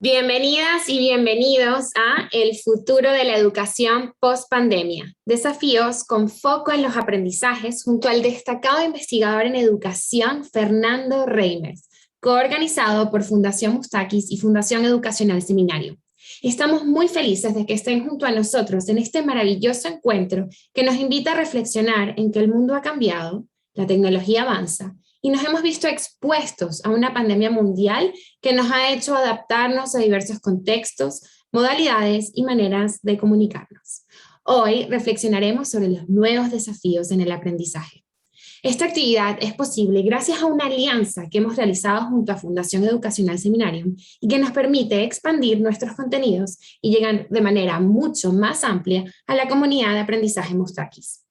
Bienvenidas y bienvenidos a El futuro de la educación post-pandemia. Desafíos con foco en los aprendizajes junto al destacado investigador en educación Fernando Reimers, coorganizado por Fundación Mustakis y Fundación Educacional Seminario. Estamos muy felices de que estén junto a nosotros en este maravilloso encuentro que nos invita a reflexionar en que el mundo ha cambiado, la tecnología avanza y nos hemos visto expuestos a una pandemia mundial que nos ha hecho adaptarnos a diversos contextos, modalidades y maneras de comunicarnos. Hoy reflexionaremos sobre los nuevos desafíos en el aprendizaje. Esta actividad es posible gracias a una alianza que hemos realizado junto a Fundación Educacional Seminarium y que nos permite expandir nuestros contenidos y llegar de manera mucho más amplia a la comunidad de aprendizaje Mustakis.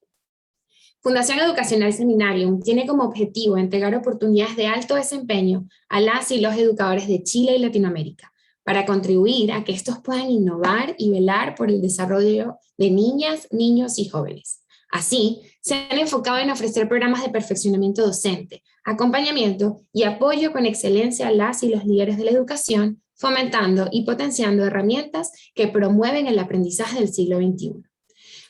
Fundación Educacional Seminarium tiene como objetivo entregar oportunidades de alto desempeño a las y los educadores de Chile y Latinoamérica, para contribuir a que estos puedan innovar y velar por el desarrollo de niñas, niños y jóvenes. Así, se han enfocado en ofrecer programas de perfeccionamiento docente, acompañamiento y apoyo con excelencia a las y los líderes de la educación, fomentando y potenciando herramientas que promueven el aprendizaje del siglo XXI.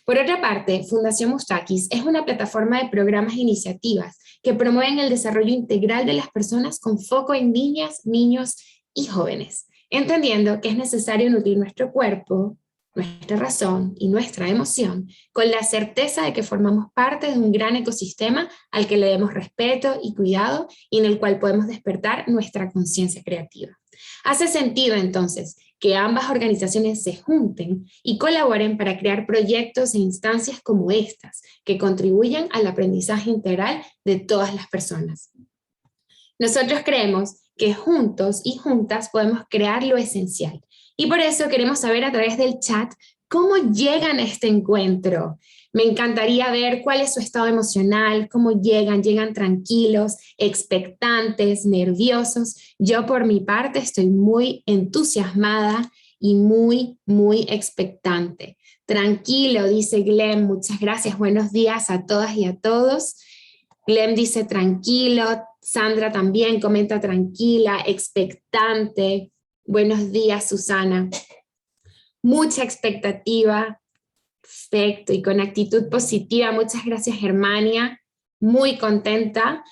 Por otra parte, Fundación Mustakis es una plataforma de programas e iniciativas que promueven el desarrollo integral de las personas con foco en niñas, niños y jóvenes, entendiendo que es necesario nutrir nuestro cuerpo, nuestra razón y nuestra emoción con la certeza de que formamos parte de un gran ecosistema al que le demos respeto y cuidado y en el cual podemos despertar nuestra conciencia creativa. Hace sentido entonces que ambas organizaciones se junten y colaboren para crear proyectos e instancias como estas, que contribuyan al aprendizaje integral de todas las personas. Nosotros creemos que juntos y juntas podemos crear lo esencial. Y por eso queremos saber a través del chat cómo llegan a este encuentro. Me encantaría ver cuál es su estado emocional, cómo llegan tranquilos, expectantes, nerviosos. Yo por mi parte estoy muy entusiasmada y muy expectante. Tranquilo, dice Glenn, muchas gracias, buenos días a todas y a todos. Glenn dice tranquilo, Sandra también comenta tranquila, expectante. Buenos días, Susana. Mucha expectativa, perfecto, y con actitud positiva. Muchas gracias, Germania. Muy contenta.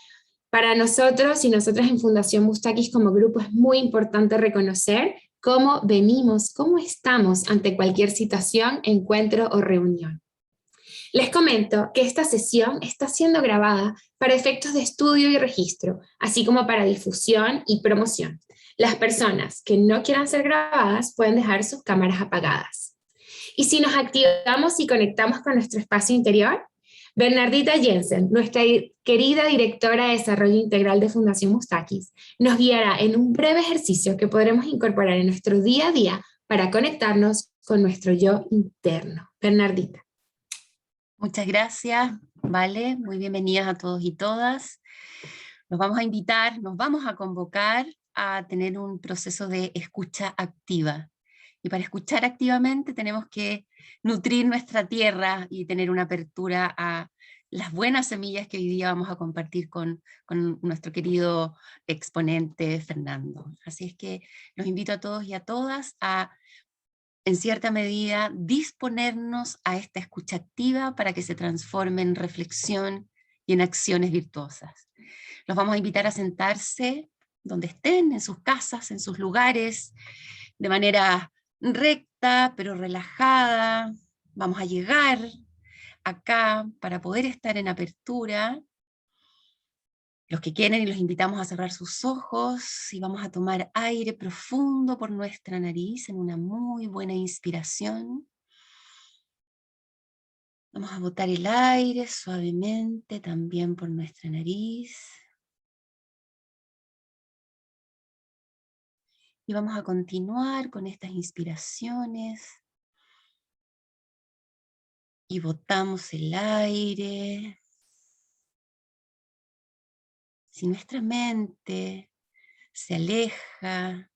Para nosotros y nosotras en Fundación Mustakis como grupo es muy importante reconocer cómo venimos, cómo estamos ante cualquier situación, encuentro o reunión. Les comento que esta sesión está siendo grabada para efectos de estudio y registro, así como para difusión y promoción. Las personas que no quieran ser grabadas pueden dejar sus cámaras apagadas. Y si nos activamos y conectamos con nuestro espacio interior, Bernardita Jensen, nuestra querida directora de Desarrollo Integral de Fundación Mustakis, nos guiará en un breve ejercicio que podremos incorporar en nuestro día a día para conectarnos con nuestro yo interno. Bernardita. Muchas gracias, Vale, muy bienvenidas a todos y todas. Nos vamos a invitar, nos vamos a convocar a tener un proceso de escucha activa. Y para escuchar activamente tenemos que nutrir nuestra tierra y tener una apertura a las buenas semillas que hoy día vamos a compartir con nuestro querido exponente Fernando. Así es que los invito a todos y a todas a, en cierta medida, disponernos a esta escucha activa para que se transforme en reflexión y en acciones virtuosas. Los vamos a invitar a sentarse donde estén, en sus casas, en sus lugares, de manera recta pero relajada. Vamos a llegar acá para poder estar en apertura. Los que quieren, y los invitamos a cerrar sus ojos y vamos a tomar aire profundo por nuestra nariz en una muy buena inspiración. Vamos a botar el aire suavemente también por nuestra nariz. Y vamos a continuar con estas inspiraciones. Y botamos el aire. Si nuestra mente se aleja,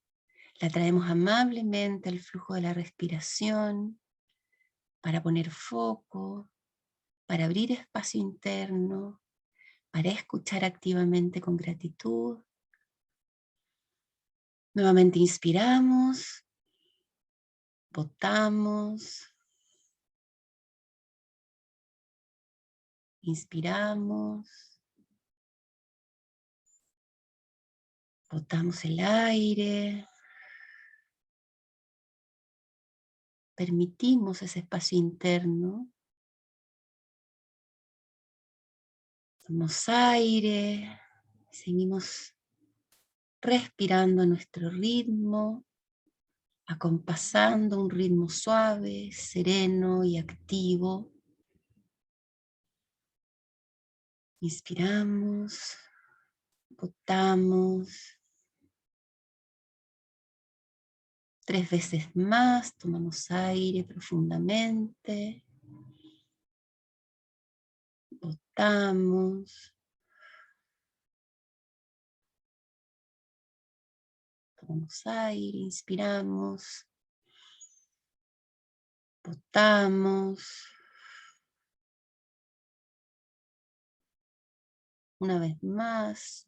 la traemos amablemente al flujo de la respiración para poner foco, para abrir espacio interno, para escuchar activamente con gratitud. Nuevamente inspiramos, botamos, inspiramos, botamos el aire, permitimos ese espacio interno, tomamos aire, seguimos respirando a nuestro ritmo, acompasando un ritmo suave, sereno y activo. Inspiramos, botamos. 3 veces más, tomamos aire profundamente. Botamos. Tomamos aire, inspiramos. Botamos. Una vez más,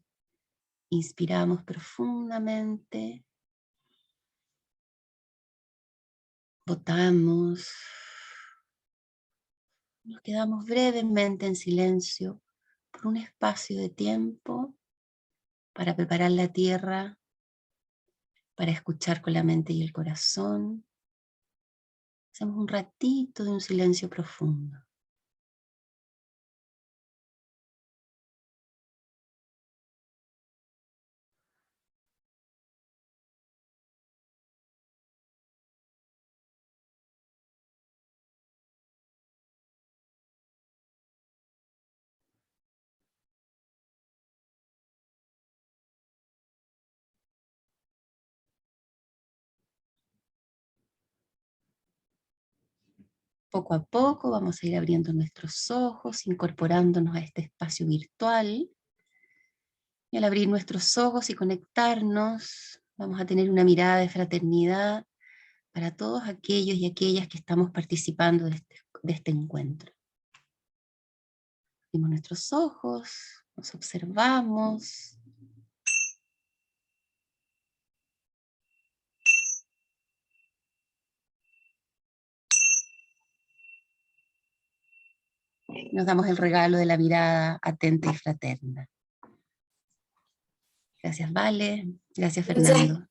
inspiramos profundamente. Botamos. Nos quedamos brevemente en silencio por un espacio de tiempo para preparar la tierra, para escuchar con la mente y el corazón. Hacemos un ratito de un silencio profundo. Poco a poco vamos a ir abriendo nuestros ojos, incorporándonos a este espacio virtual. Y al abrir nuestros ojos y conectarnos, vamos a tener una mirada de fraternidad para todos aquellos y aquellas que estamos participando de este encuentro. Abrimos nuestros ojos, nos observamos. Nos damos el regalo de la mirada atenta y fraterna. Gracias, Vale. Gracias, Fernando.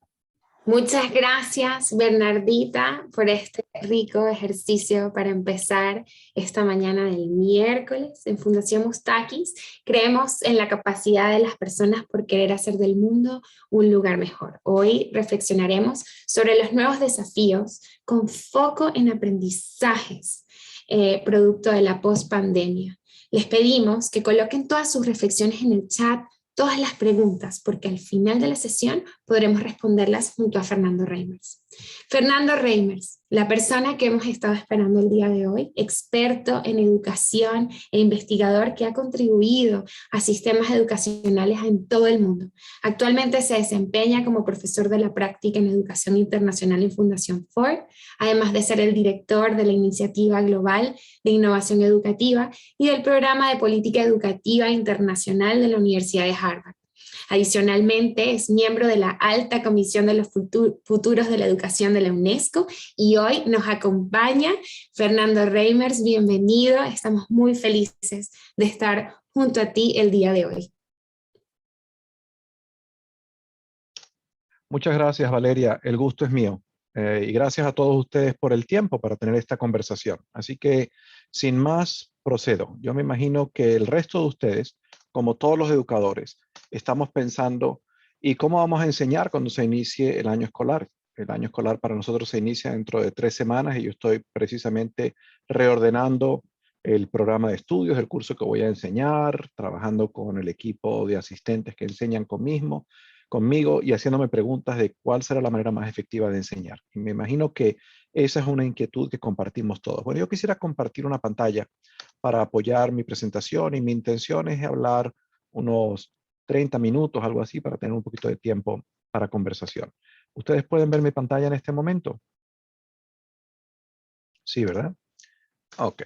Muchas gracias, Bernardita, por este rico ejercicio para empezar esta mañana del miércoles. En Fundación Mustakis creemos en la capacidad de las personas por querer hacer del mundo un lugar mejor. Hoy reflexionaremos sobre los nuevos desafíos con foco en aprendizajes, producto de la post-pandemia. Les pedimos que coloquen todas sus reflexiones en el chat, todas las preguntas, porque al final de la sesión podremos responderlas junto a Fernando Reimers. Fernando Reimers, la persona que hemos estado esperando el día de hoy, experto en educación e investigador que ha contribuido a sistemas educacionales en todo el mundo. Actualmente se desempeña como profesor de la práctica en educación internacional en Fundación Ford, además de ser el director de la Iniciativa Global de Innovación Educativa y del Programa de Política Educativa Internacional de la Universidad de Harvard. Adicionalmente, es miembro de la Alta Comisión de los Futuros de la Educación de la UNESCO y hoy nos acompaña Fernando Reimers. Bienvenido, estamos muy felices de estar junto a ti el día de hoy. Muchas gracias, Valeria. El gusto es mío. Y gracias a todos ustedes por el tiempo para tener esta conversación. Así que, sin más, procedo. Yo me imagino que el resto de ustedes, como todos los educadores, estamos pensando, ¿y cómo vamos a enseñar cuando se inicie el año escolar? El año escolar para nosotros se inicia dentro de 3 semanas y yo estoy precisamente reordenando el programa de estudios, el curso que voy a enseñar, trabajando con el equipo de asistentes que enseñan conmigo y haciéndome preguntas de cuál será la manera más efectiva de enseñar. Y me imagino que esa es una inquietud que compartimos todos. Bueno, yo quisiera compartir una pantalla para apoyar mi presentación y mi intención es hablar unos 30 minutos, algo así, para tener un poquito de tiempo para conversación. ¿Ustedes pueden ver mi pantalla en este momento? Sí, ¿verdad? Ok.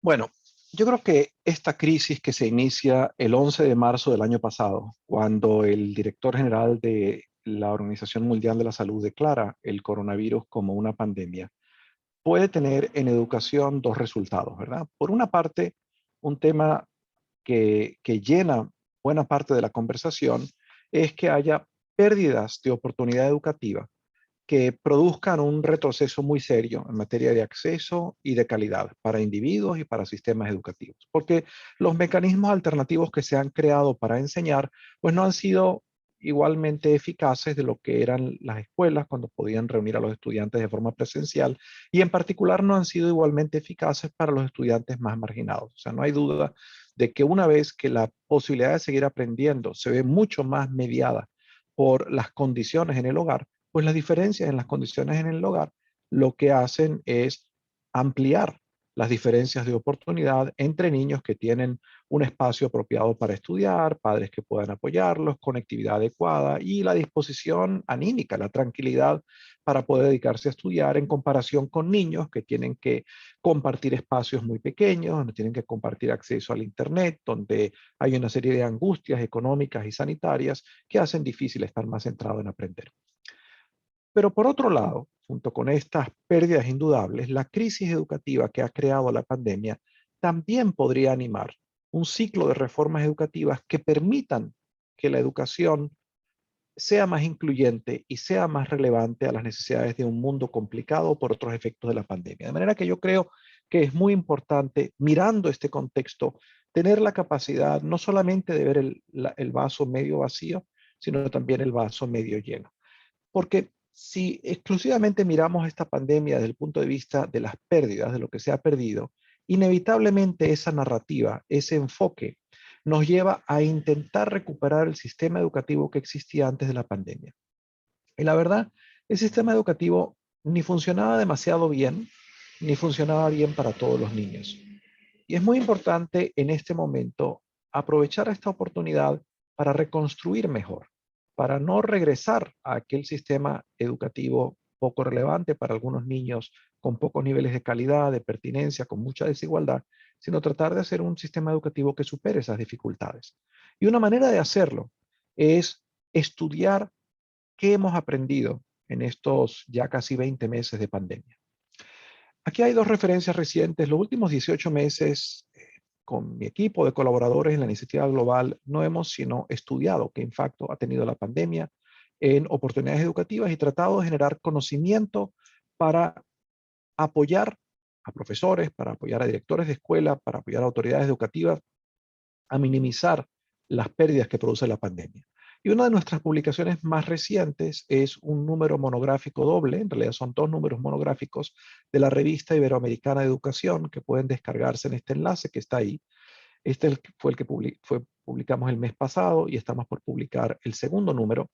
Bueno, Yo creo que esta crisis que se inicia el 11 de marzo del año pasado, cuando el director general de la Organización Mundial de la Salud declara el coronavirus como una pandemia, puede tener en educación dos resultados, ¿verdad? Por una parte, un tema que llena buena parte de la conversación es que haya pérdidas de oportunidad educativa que produzcan un retroceso muy serio en materia de acceso y de calidad para individuos y para sistemas educativos. Porque los mecanismos alternativos que se han creado para enseñar, pues no han sido igualmente eficaces de lo que eran las escuelas cuando podían reunir a los estudiantes de forma presencial y en particular no han sido igualmente eficaces para los estudiantes más marginados. O sea, no hay duda de que una vez que la posibilidad de seguir aprendiendo se ve mucho más mediada por las condiciones en el hogar, pues las diferencias en las condiciones en el hogar lo que hacen es ampliar las diferencias de oportunidad entre niños que tienen un espacio apropiado para estudiar, padres que puedan apoyarlos, conectividad adecuada y la disposición anímica, la tranquilidad para poder dedicarse a estudiar en comparación con niños que tienen que compartir espacios muy pequeños, donde tienen que compartir acceso al Internet, donde hay una serie de angustias económicas y sanitarias que hacen difícil estar más centrado en aprender. Pero por otro lado, junto con estas pérdidas indudables, la crisis educativa que ha creado la pandemia también podría animar un ciclo de reformas educativas que permitan que la educación sea más incluyente y sea más relevante a las necesidades de un mundo complicado por otros efectos de la pandemia. De manera que yo creo que es muy importante, mirando este contexto, tener la capacidad no solamente de ver el vaso medio vacío, sino también el vaso medio lleno. Porque si exclusivamente miramos esta pandemia desde el punto de vista de las pérdidas, de lo que se ha perdido, inevitablemente esa narrativa, ese enfoque, nos lleva a intentar recuperar el sistema educativo que existía antes de la pandemia. Y la verdad, el sistema educativo ni funcionaba demasiado bien, ni funcionaba bien para todos los niños. Y es muy importante en este momento aprovechar esta oportunidad para reconstruir mejor, para no regresar a aquel sistema educativo poco relevante para algunos niños con pocos niveles de calidad, de pertinencia, con mucha desigualdad, sino tratar de hacer un sistema educativo que supere esas dificultades. Y una manera de hacerlo es estudiar qué hemos aprendido en estos ya casi 20 meses de pandemia. Aquí hay dos referencias recientes. Los últimos 18 meses, con mi equipo de colaboradores en la iniciativa global, no hemos sino estudiado qué impacto ha tenido la pandemia en oportunidades educativas y tratado de generar conocimiento para apoyar a profesores, para apoyar a directores de escuela, para apoyar a autoridades educativas a minimizar las pérdidas que produce la pandemia. Y una de nuestras publicaciones más recientes es un número monográfico doble, en realidad son dos números monográficos de la revista Iberoamericana de Educación que pueden descargarse en este enlace que está ahí. Este fue el que publicamos el mes pasado y estamos por publicar el segundo número.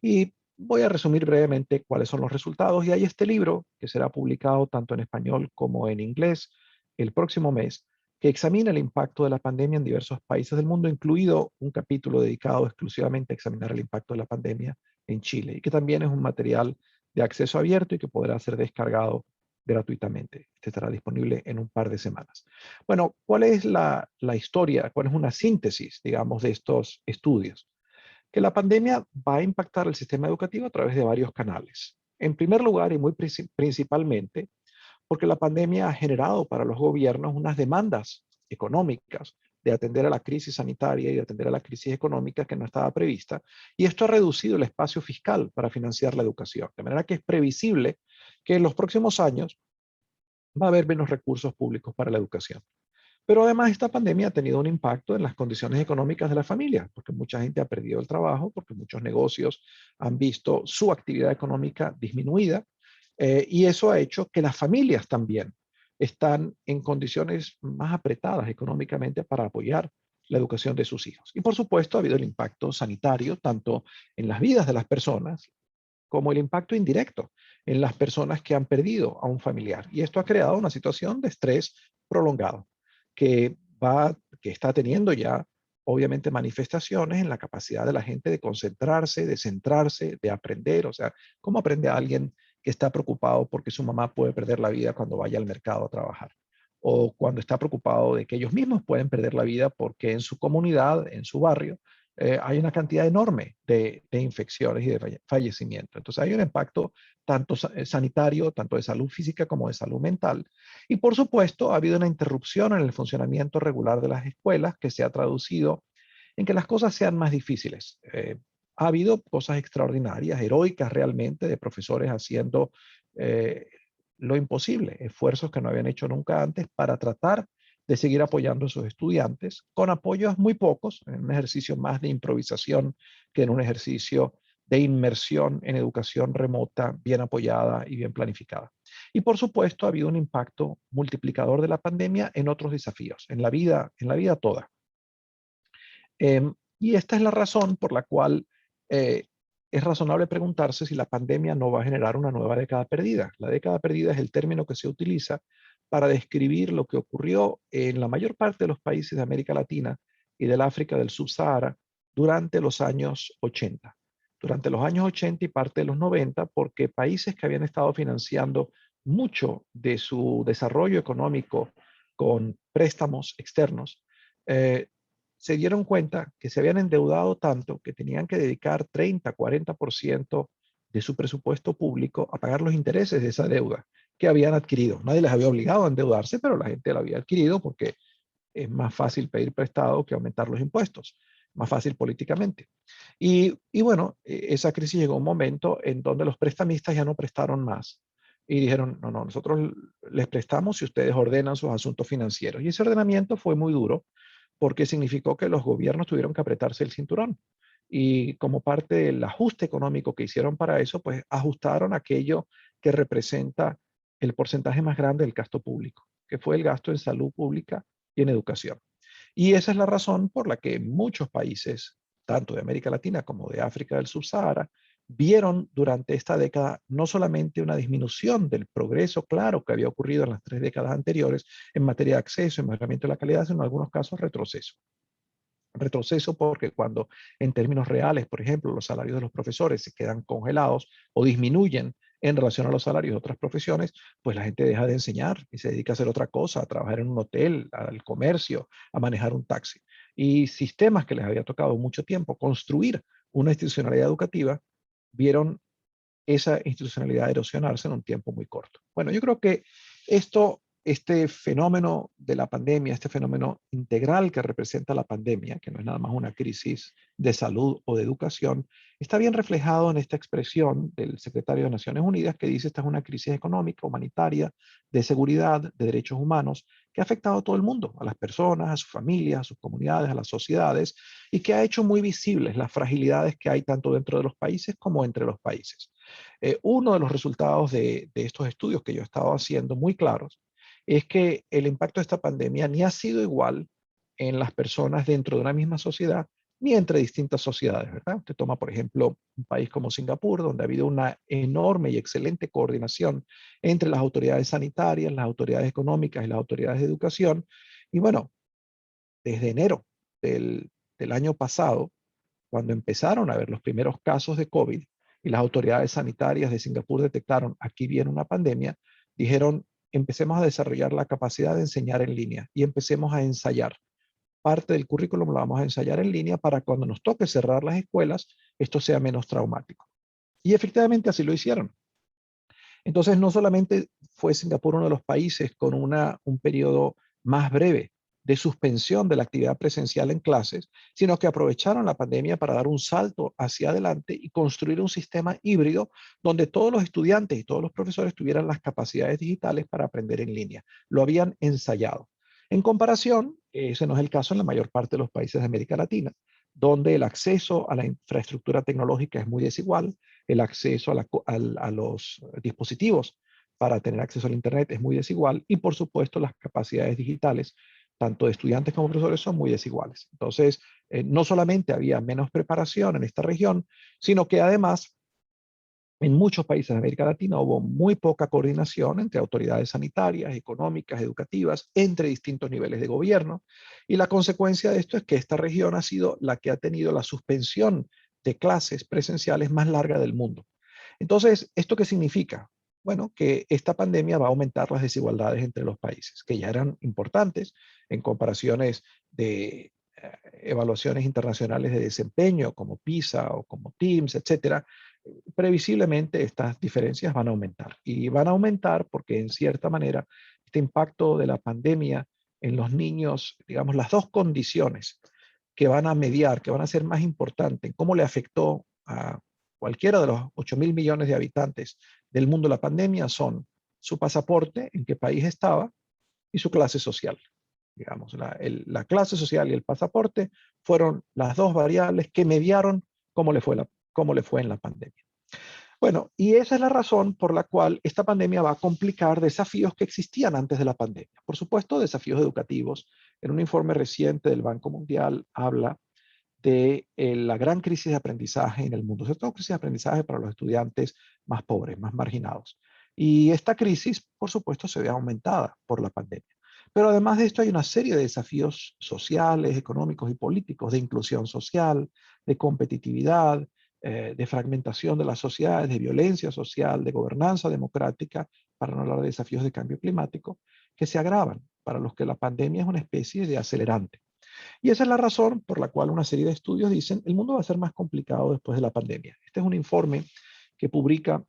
Y voy a resumir brevemente cuáles son los resultados. Y hay este libro que será publicado tanto en español como en inglés el próximo mes, que examina el impacto de la pandemia en diversos países del mundo, incluido un capítulo dedicado exclusivamente a examinar el impacto de la pandemia en Chile, y que también es un material de acceso abierto y que podrá ser descargado gratuitamente. Este estará disponible en un par de semanas. Bueno, ¿cuál es la historia? ¿Cuál es una síntesis, digamos, de estos estudios? Que la pandemia va a impactar el sistema educativo a través de varios canales. En primer lugar, y muy principalmente, porque la pandemia ha generado para los gobiernos unas demandas económicas de atender a la crisis sanitaria y de atender a la crisis económica que no estaba prevista, y esto ha reducido el espacio fiscal para financiar la educación, de manera que es previsible que en los próximos años va a haber menos recursos públicos para la educación. Pero además esta pandemia ha tenido un impacto en las condiciones económicas de la familia, porque mucha gente ha perdido el trabajo, porque muchos negocios han visto su actividad económica disminuida, y eso ha hecho que las familias también están en condiciones más apretadas económicamente para apoyar la educación de sus hijos. Y por supuesto ha habido el impacto sanitario, tanto en las vidas de las personas, como el impacto indirecto en las personas que han perdido a un familiar. Y esto ha creado una situación de estrés prolongado que está teniendo ya obviamente manifestaciones en la capacidad de la gente de concentrarse, de centrarse, de aprender. O sea, ¿cómo aprende a alguien que está preocupado porque su mamá puede perder la vida cuando vaya al mercado a trabajar? o cuando está preocupado de que ellos mismos pueden perder la vida porque en su comunidad, en su barrio, hay una cantidad enorme de infecciones y de fallecimiento. Entonces hay un impacto tanto sanitario, tanto de salud física como de salud mental. Y por supuesto ha habido una interrupción en el funcionamiento regular de las escuelas que se ha traducido en que las cosas sean más difíciles. Ha habido cosas extraordinarias, heroicas realmente, de profesores haciendo lo imposible, esfuerzos que no habían hecho nunca antes para tratar de seguir apoyando a sus estudiantes, con apoyos muy pocos, en un ejercicio más de improvisación que en un ejercicio de inmersión en educación remota, bien apoyada y bien planificada. Y por supuesto ha habido un impacto multiplicador de la pandemia en otros desafíos, en la vida toda. Y esta es la razón por la cual es razonable preguntarse si la pandemia no va a generar una nueva década perdida. La década perdida es el término que se utiliza para describir lo que ocurrió en la mayor parte de los países de América Latina y del África del Subsahara durante los años 80. Durante los años 80 y parte de los 90, porque países que habían estado financiando mucho de su desarrollo económico con préstamos externos, se dieron cuenta que se habían endeudado tanto que tenían que dedicar 30, 40% de su presupuesto público a pagar los intereses de esa deuda que habían adquirido. Nadie les había obligado a endeudarse, pero la gente la había adquirido porque es más fácil pedir prestado que aumentar los impuestos, más fácil políticamente. Y bueno, esa crisis llegó a un momento en donde los prestamistas ya no prestaron más y dijeron, no, nosotros les prestamos si ustedes ordenan sus asuntos financieros. Y ese ordenamiento fue muy duro porque significó que los gobiernos tuvieron que apretarse el cinturón. Y como parte del ajuste económico que hicieron para eso, pues ajustaron aquello que representa el porcentaje más grande del gasto público, que fue el gasto en salud pública y en educación. Y esa es la razón por la que muchos países, tanto de América Latina como de África del Subsahara, vieron durante esta década no solamente una disminución del progreso claro que había ocurrido en las 3 décadas anteriores en materia de acceso y mejoramiento de la calidad, sino en algunos casos retroceso. Retroceso porque cuando en términos reales, por ejemplo, los salarios de los profesores se quedan congelados o disminuyen en relación a los salarios de otras profesiones, pues la gente deja de enseñar y se dedica a hacer otra cosa, a trabajar en un hotel, al comercio, a manejar un taxi. Y sistemas que les había tocado mucho tiempo construir una institucionalidad educativa, vieron esa institucionalidad erosionarse en un tiempo muy corto. Bueno, yo creo que este fenómeno de la pandemia, este fenómeno integral que representa la pandemia, que no es nada más una crisis de salud o de educación, está bien reflejado en esta expresión del secretario de Naciones Unidas que dice esta es una crisis económica, humanitaria, de seguridad, de derechos humanos, que ha afectado a todo el mundo, a las personas, a sus familias, a sus comunidades, a las sociedades, y que ha hecho muy visibles las fragilidades que hay tanto dentro de los países como entre los países. Uno de los resultados de estos estudios que yo he estado haciendo muy claros es que el impacto de esta pandemia ni ha sido igual en las personas dentro de una misma sociedad ni entre distintas sociedades, ¿verdad? Usted toma, por ejemplo, un país como Singapur, donde ha habido una enorme y excelente coordinación entre las autoridades sanitarias, las autoridades económicas y las autoridades de educación. Y bueno, desde enero del año pasado, cuando empezaron a ver los primeros casos de COVID y las autoridades sanitarias de Singapur detectaron aquí viene una pandemia, dijeron, empecemos a desarrollar la capacidad de enseñar en línea y empecemos a ensayar. Parte del currículum lo vamos a ensayar en línea para cuando nos toque cerrar las escuelas, esto sea menos traumático. Y efectivamente así lo hicieron. Entonces, no solamente fue Singapur uno de los países con un periodo más breve de suspensión de la actividad presencial en clases, sino que aprovecharon la pandemia para dar un salto hacia adelante y construir un sistema híbrido donde todos los estudiantes y todos los profesores tuvieran las capacidades digitales para aprender en línea. Lo habían ensayado. En comparación, ese no es el caso en la mayor parte de los países de América Latina, donde el acceso a la infraestructura tecnológica es muy desigual, el acceso a los dispositivos para tener acceso al Internet es muy desigual y por supuesto las capacidades digitales, tanto de estudiantes como profesores, son muy desiguales. Entonces, no solamente había menos preparación en esta región, sino que además en muchos países de América Latina hubo muy poca coordinación entre autoridades sanitarias, económicas, educativas, entre distintos niveles de gobierno. Y la consecuencia de esto es que esta región ha sido la que ha tenido la suspensión de clases presenciales más larga del mundo. Entonces, ¿esto qué significa? bueno, que esta pandemia va a aumentar las desigualdades entre los países, que ya eran importantes en comparaciones de evaluaciones internacionales de desempeño como PISA o como TIMSS, etcétera. Previsiblemente estas diferencias van a aumentar y van a aumentar porque en cierta manera este impacto de la pandemia en los niños, digamos, las dos condiciones que van a mediar, que van a ser más importantes en cómo le afectó a cualquiera de los 8.000 millones de habitantes del mundo la pandemia son su pasaporte, en qué país estaba, y su clase social. Digamos, la clase social y el pasaporte fueron las dos variables que mediaron cómo le fue en la pandemia. Bueno, y esa es la razón por la cual esta pandemia va a complicar desafíos que existían antes de la pandemia. Por supuesto, desafíos educativos. En un informe reciente del Banco Mundial habla de la gran crisis de aprendizaje en el mundo, sobre todo crisis de aprendizaje para los estudiantes más pobres, más marginados. Y esta crisis, por supuesto, se ve aumentada por la pandemia. Pero además de esto hay una serie de desafíos sociales, económicos y políticos, de inclusión social, de competitividad, de fragmentación de las sociedades, de violencia social, de gobernanza democrática, para no hablar de desafíos de cambio climático, que se agravan, para los que la pandemia es una especie de acelerante. Y esa es la razón por la cual una serie de estudios dicen el mundo va a ser más complicado después de la pandemia. Este es un informe que publica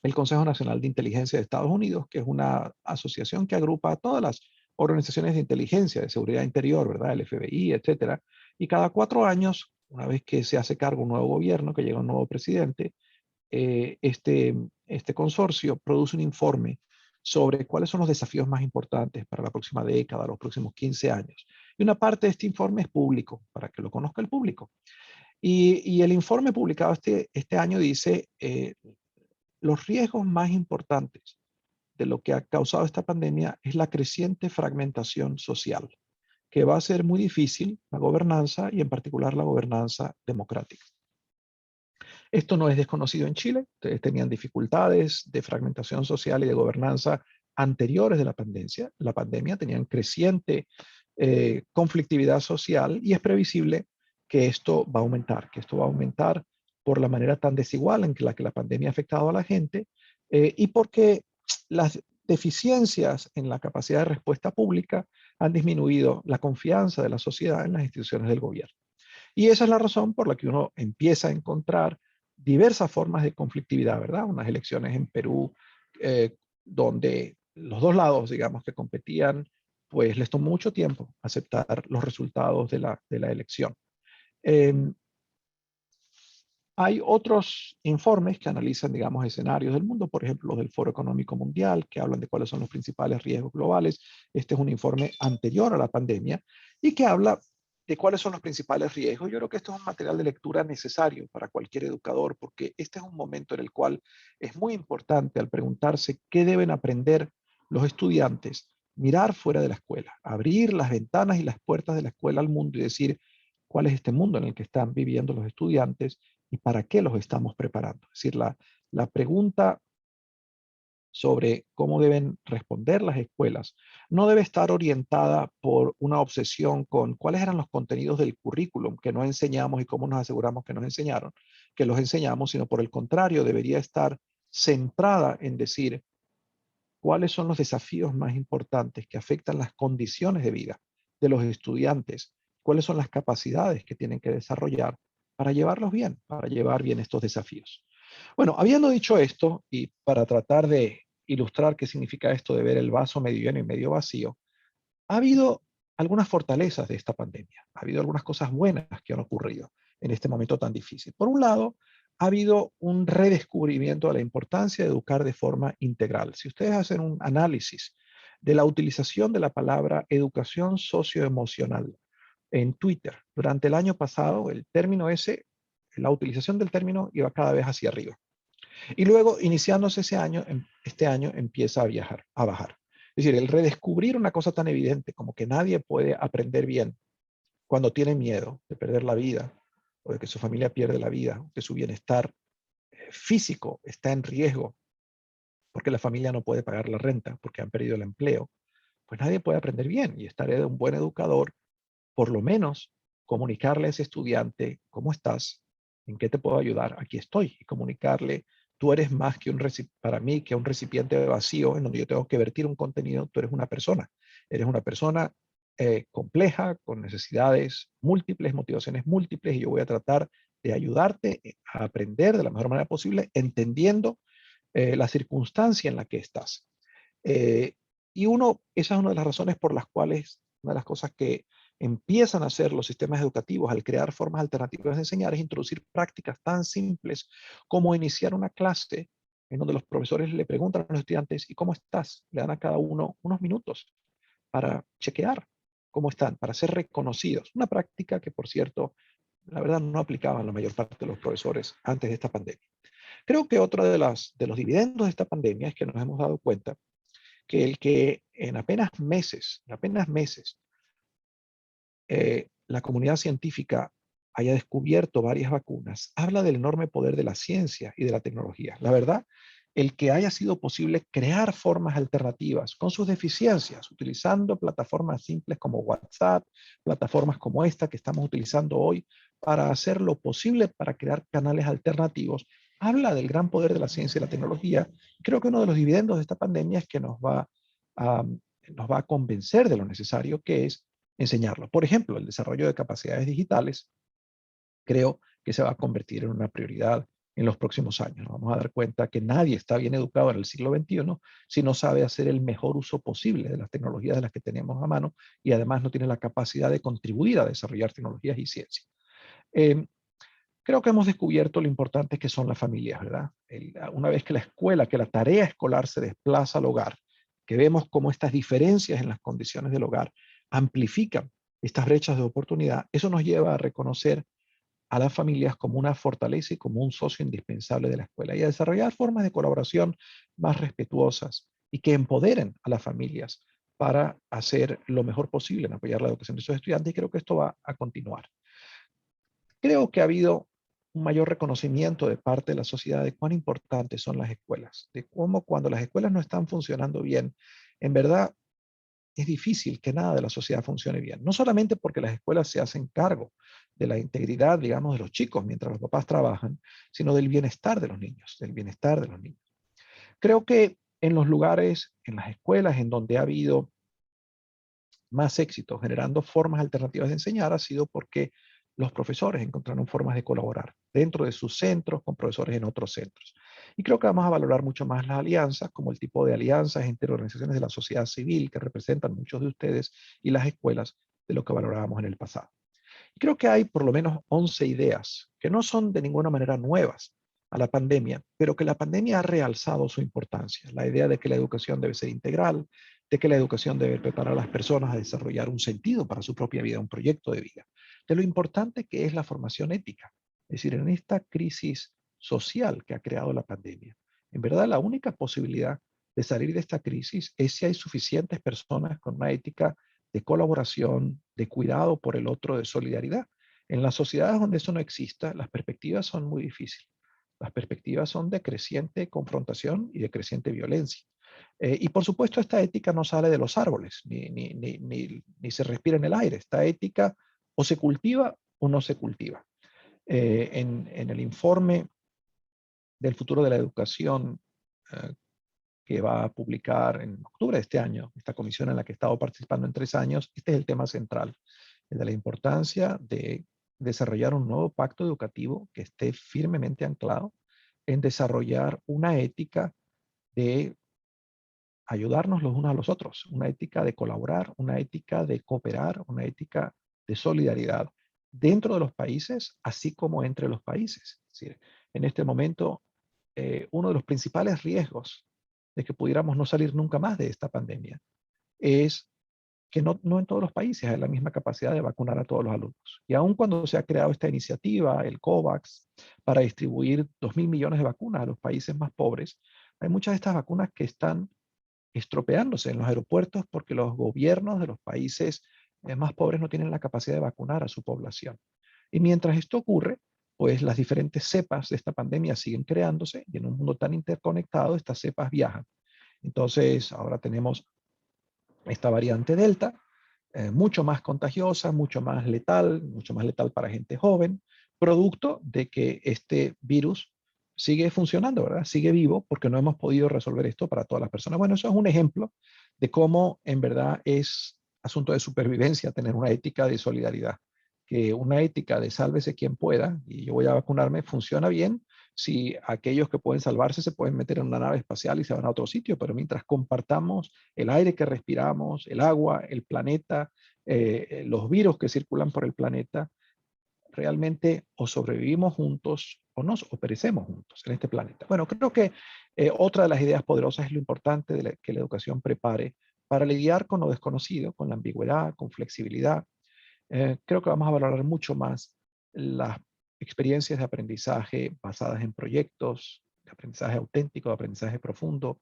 el Consejo Nacional de Inteligencia de Estados Unidos, que es una asociación que agrupa a todas las organizaciones de inteligencia, de seguridad interior, ¿verdad? El FBI, etcétera. Y cada 4 años, una vez que se hace cargo un nuevo gobierno, que llega un nuevo presidente, este consorcio produce un informe sobre cuáles son los desafíos más importantes para la próxima década, los próximos 15 años. Y una parte de este informe es público, para que lo conozca el público. Y el informe publicado este año dice los riesgos más importantes de lo que ha causado esta pandemia es la creciente fragmentación social, que va a ser muy difícil la gobernanza y en particular la gobernanza democrática. Esto no es desconocido en Chile. Ustedes tenían dificultades de fragmentación social y de gobernanza anteriores de la pandemia, tenían creciente conflictividad social y es previsible que esto va a aumentar por la manera tan desigual en la que la pandemia ha afectado a la gente y porque las deficiencias en la capacidad de respuesta pública han disminuido la confianza de la sociedad en las instituciones del gobierno. Y esa es la razón por la que uno empieza a encontrar diversas formas de conflictividad, ¿verdad? Unas elecciones en Perú donde los dos lados, digamos, que competían, pues les tomó mucho tiempo aceptar los resultados de la elección. Hay otros informes que analizan, digamos, escenarios del mundo, por ejemplo, los del Foro Económico Mundial, que hablan de cuáles son los principales riesgos globales. Este es un informe anterior a la pandemia y que habla de cuáles son los principales riesgos. Yo creo que esto es un material de lectura necesario para cualquier educador, porque este es un momento en el cual es muy importante al preguntarse qué deben aprender los estudiantes, mirar fuera de la escuela, abrir las ventanas y las puertas de la escuela al mundo y decir cuál es este mundo en el que están viviendo los estudiantes y para qué los estamos preparando. Es decir, la pregunta sobre cómo deben responder las escuelas no debe estar orientada por una obsesión con cuáles eran los contenidos del currículum que no enseñamos y cómo nos aseguramos que nos enseñaron, que los enseñamos, sino por el contrario, debería estar centrada en decir cuáles son los desafíos más importantes que afectan las condiciones de vida de los estudiantes, cuáles son las capacidades que tienen que desarrollar para llevarlos bien, para llevar bien estos desafíos. Bueno, habiendo dicho esto, y para tratar de ilustrar qué significa esto de ver el vaso medio lleno y medio vacío, ha habido algunas fortalezas de esta pandemia, ha habido algunas cosas buenas que han ocurrido en este momento tan difícil. Por un lado, ha habido un redescubrimiento de la importancia de educar de forma integral. Si ustedes hacen un análisis de la utilización de la palabra educación socioemocional en Twitter durante el año pasado, el término ese, la utilización del término iba cada vez hacia arriba. Y luego, iniciándose este año empieza a bajar. Es decir, el redescubrir una cosa tan evidente como que nadie puede aprender bien cuando tiene miedo de perder la vida, o de que su familia pierde la vida, o que su bienestar físico está en riesgo, porque la familia no puede pagar la renta, porque han perdido el empleo, pues nadie puede aprender bien. Y estaré de un buen educador, por lo menos comunicarle a ese estudiante, ¿cómo estás? ¿En qué te puedo ayudar? Aquí estoy. Y comunicarle tú eres más que para mí que un recipiente vacío en donde yo tengo que vertir un contenido. Tú eres una persona. Eres una persona compleja, con necesidades múltiples, motivaciones múltiples, y yo voy a tratar de ayudarte a aprender de la mejor manera posible, entendiendo la circunstancia en la que estás. Eh, esa es una de las razones por las cuales, una de las cosas que empiezan a hacer los sistemas educativos al crear formas alternativas de enseñar es introducir prácticas tan simples como iniciar una clase en donde los profesores le preguntan a los estudiantes: ¿y cómo estás? Le dan a cada uno unos minutos para chequear cómo están, para ser reconocidos. Una práctica que, por cierto, la verdad no aplicaban la mayor parte de los profesores antes de esta pandemia. Creo que otro de los dividendos de esta pandemia es que nos hemos dado cuenta que el que en apenas meses, la comunidad científica haya descubierto varias vacunas, habla del enorme poder de la ciencia y de la tecnología. La verdad, el que haya sido posible crear formas alternativas con sus deficiencias, utilizando plataformas simples como WhatsApp, plataformas como esta que estamos utilizando hoy, para hacer lo posible para crear canales alternativos, habla del gran poder de la ciencia y la tecnología. Creo que uno de los dividendos de esta pandemia es que nos va a convencer de lo necesario que es enseñarlo. Por ejemplo, el desarrollo de capacidades digitales creo que se va a convertir en una prioridad en los próximos años. Nos vamos a dar cuenta que nadie está bien educado en el siglo XXI si no sabe hacer el mejor uso posible de las tecnologías de las que tenemos a mano, y además no tiene la capacidad de contribuir a desarrollar tecnologías y ciencia. Creo que hemos descubierto lo importante que son las familias, ¿verdad? Una vez que la tarea escolar se desplaza al hogar, que vemos cómo estas diferencias en las condiciones del hogar amplifican estas brechas de oportunidad, eso nos lleva a reconocer a las familias como una fortaleza y como un socio indispensable de la escuela, y a desarrollar formas de colaboración más respetuosas y que empoderen a las familias para hacer lo mejor posible en apoyar la educación de sus estudiantes, y creo que esto va a continuar. Creo que ha habido un mayor reconocimiento de parte de la sociedad de cuán importantes son las escuelas, de cómo cuando las escuelas no están funcionando bien, en verdad es difícil que nada de la sociedad funcione bien. No solamente porque las escuelas se hacen cargo de la integridad, digamos, de los chicos mientras los papás trabajan, sino del bienestar de los niños, del bienestar de los niños. Creo que en los lugares, en las escuelas en donde ha habido más éxito generando formas alternativas de enseñar ha sido porque los profesores encontraron formas de colaborar dentro de sus centros con profesores en otros centros. Y creo que vamos a valorar mucho más las alianzas, como el tipo de alianzas entre organizaciones de la sociedad civil que representan muchos de ustedes y las escuelas, de lo que valorábamos en el pasado. Y creo que hay por lo menos 11 ideas que no son de ninguna manera nuevas a la pandemia, pero que la pandemia ha realzado su importancia. La idea de que la educación debe ser integral, de que la educación debe preparar a las personas a desarrollar un sentido para su propia vida, un proyecto de vida, de lo importante que es la formación ética. Es decir, en esta crisis social que ha creado la pandemia, en verdad la única posibilidad de salir de esta crisis es si hay suficientes personas con una ética de colaboración, de cuidado por el otro, de solidaridad. En las sociedades donde eso no exista, las perspectivas son muy difíciles. Las perspectivas son de creciente confrontación y de creciente violencia. Y por supuesto, esta ética no sale de los árboles, ni se respira en el aire. Esta ética o se cultiva o no se cultiva. En el informe del futuro de la educación que va a publicar en octubre de este año, esta comisión en la que he estado participando en 3 años, este es el tema central, el de la importancia de desarrollar un nuevo pacto educativo que esté firmemente anclado en desarrollar una ética de ayudarnos los unos a los otros, una ética de colaborar, una ética de cooperar, una ética de solidaridad dentro de los países, así como entre los países. Es decir, en este momento, uno de los principales riesgos de que pudiéramos no salir nunca más de esta pandemia es que no en todos los países hay la misma capacidad de vacunar a todos los alumnos. Y aun cuando se ha creado esta iniciativa, el COVAX, para distribuir 2.000 millones de vacunas a los países más pobres, hay muchas de estas vacunas que están estropeándose en los aeropuertos porque los gobiernos de los países más pobres no tienen la capacidad de vacunar a su población. Y mientras esto ocurre, pues las diferentes cepas de esta pandemia siguen creándose, y en un mundo tan interconectado, estas cepas viajan. Entonces, ahora tenemos esta variante Delta, mucho más contagiosa, mucho más letal para gente joven, producto de que este virus sigue funcionando, ¿verdad? Sigue vivo porque no hemos podido resolver esto para todas las personas. Bueno, eso es un ejemplo de cómo en verdad es asunto de supervivencia tener una ética de solidaridad, que una ética de sálvese quien pueda, y yo voy a vacunarme, funciona bien si aquellos que pueden salvarse se pueden meter en una nave espacial y se van a otro sitio, pero mientras compartamos el aire que respiramos, el agua, el planeta, los virus que circulan por el planeta, realmente o sobrevivimos juntos o perecemos juntos en este planeta. Bueno, creo que otra de las ideas poderosas es lo importante de que la educación prepare para lidiar con lo desconocido, con la ambigüedad, con flexibilidad. Creo que vamos a valorar mucho más las experiencias de aprendizaje basadas en proyectos, de aprendizaje auténtico, de aprendizaje profundo.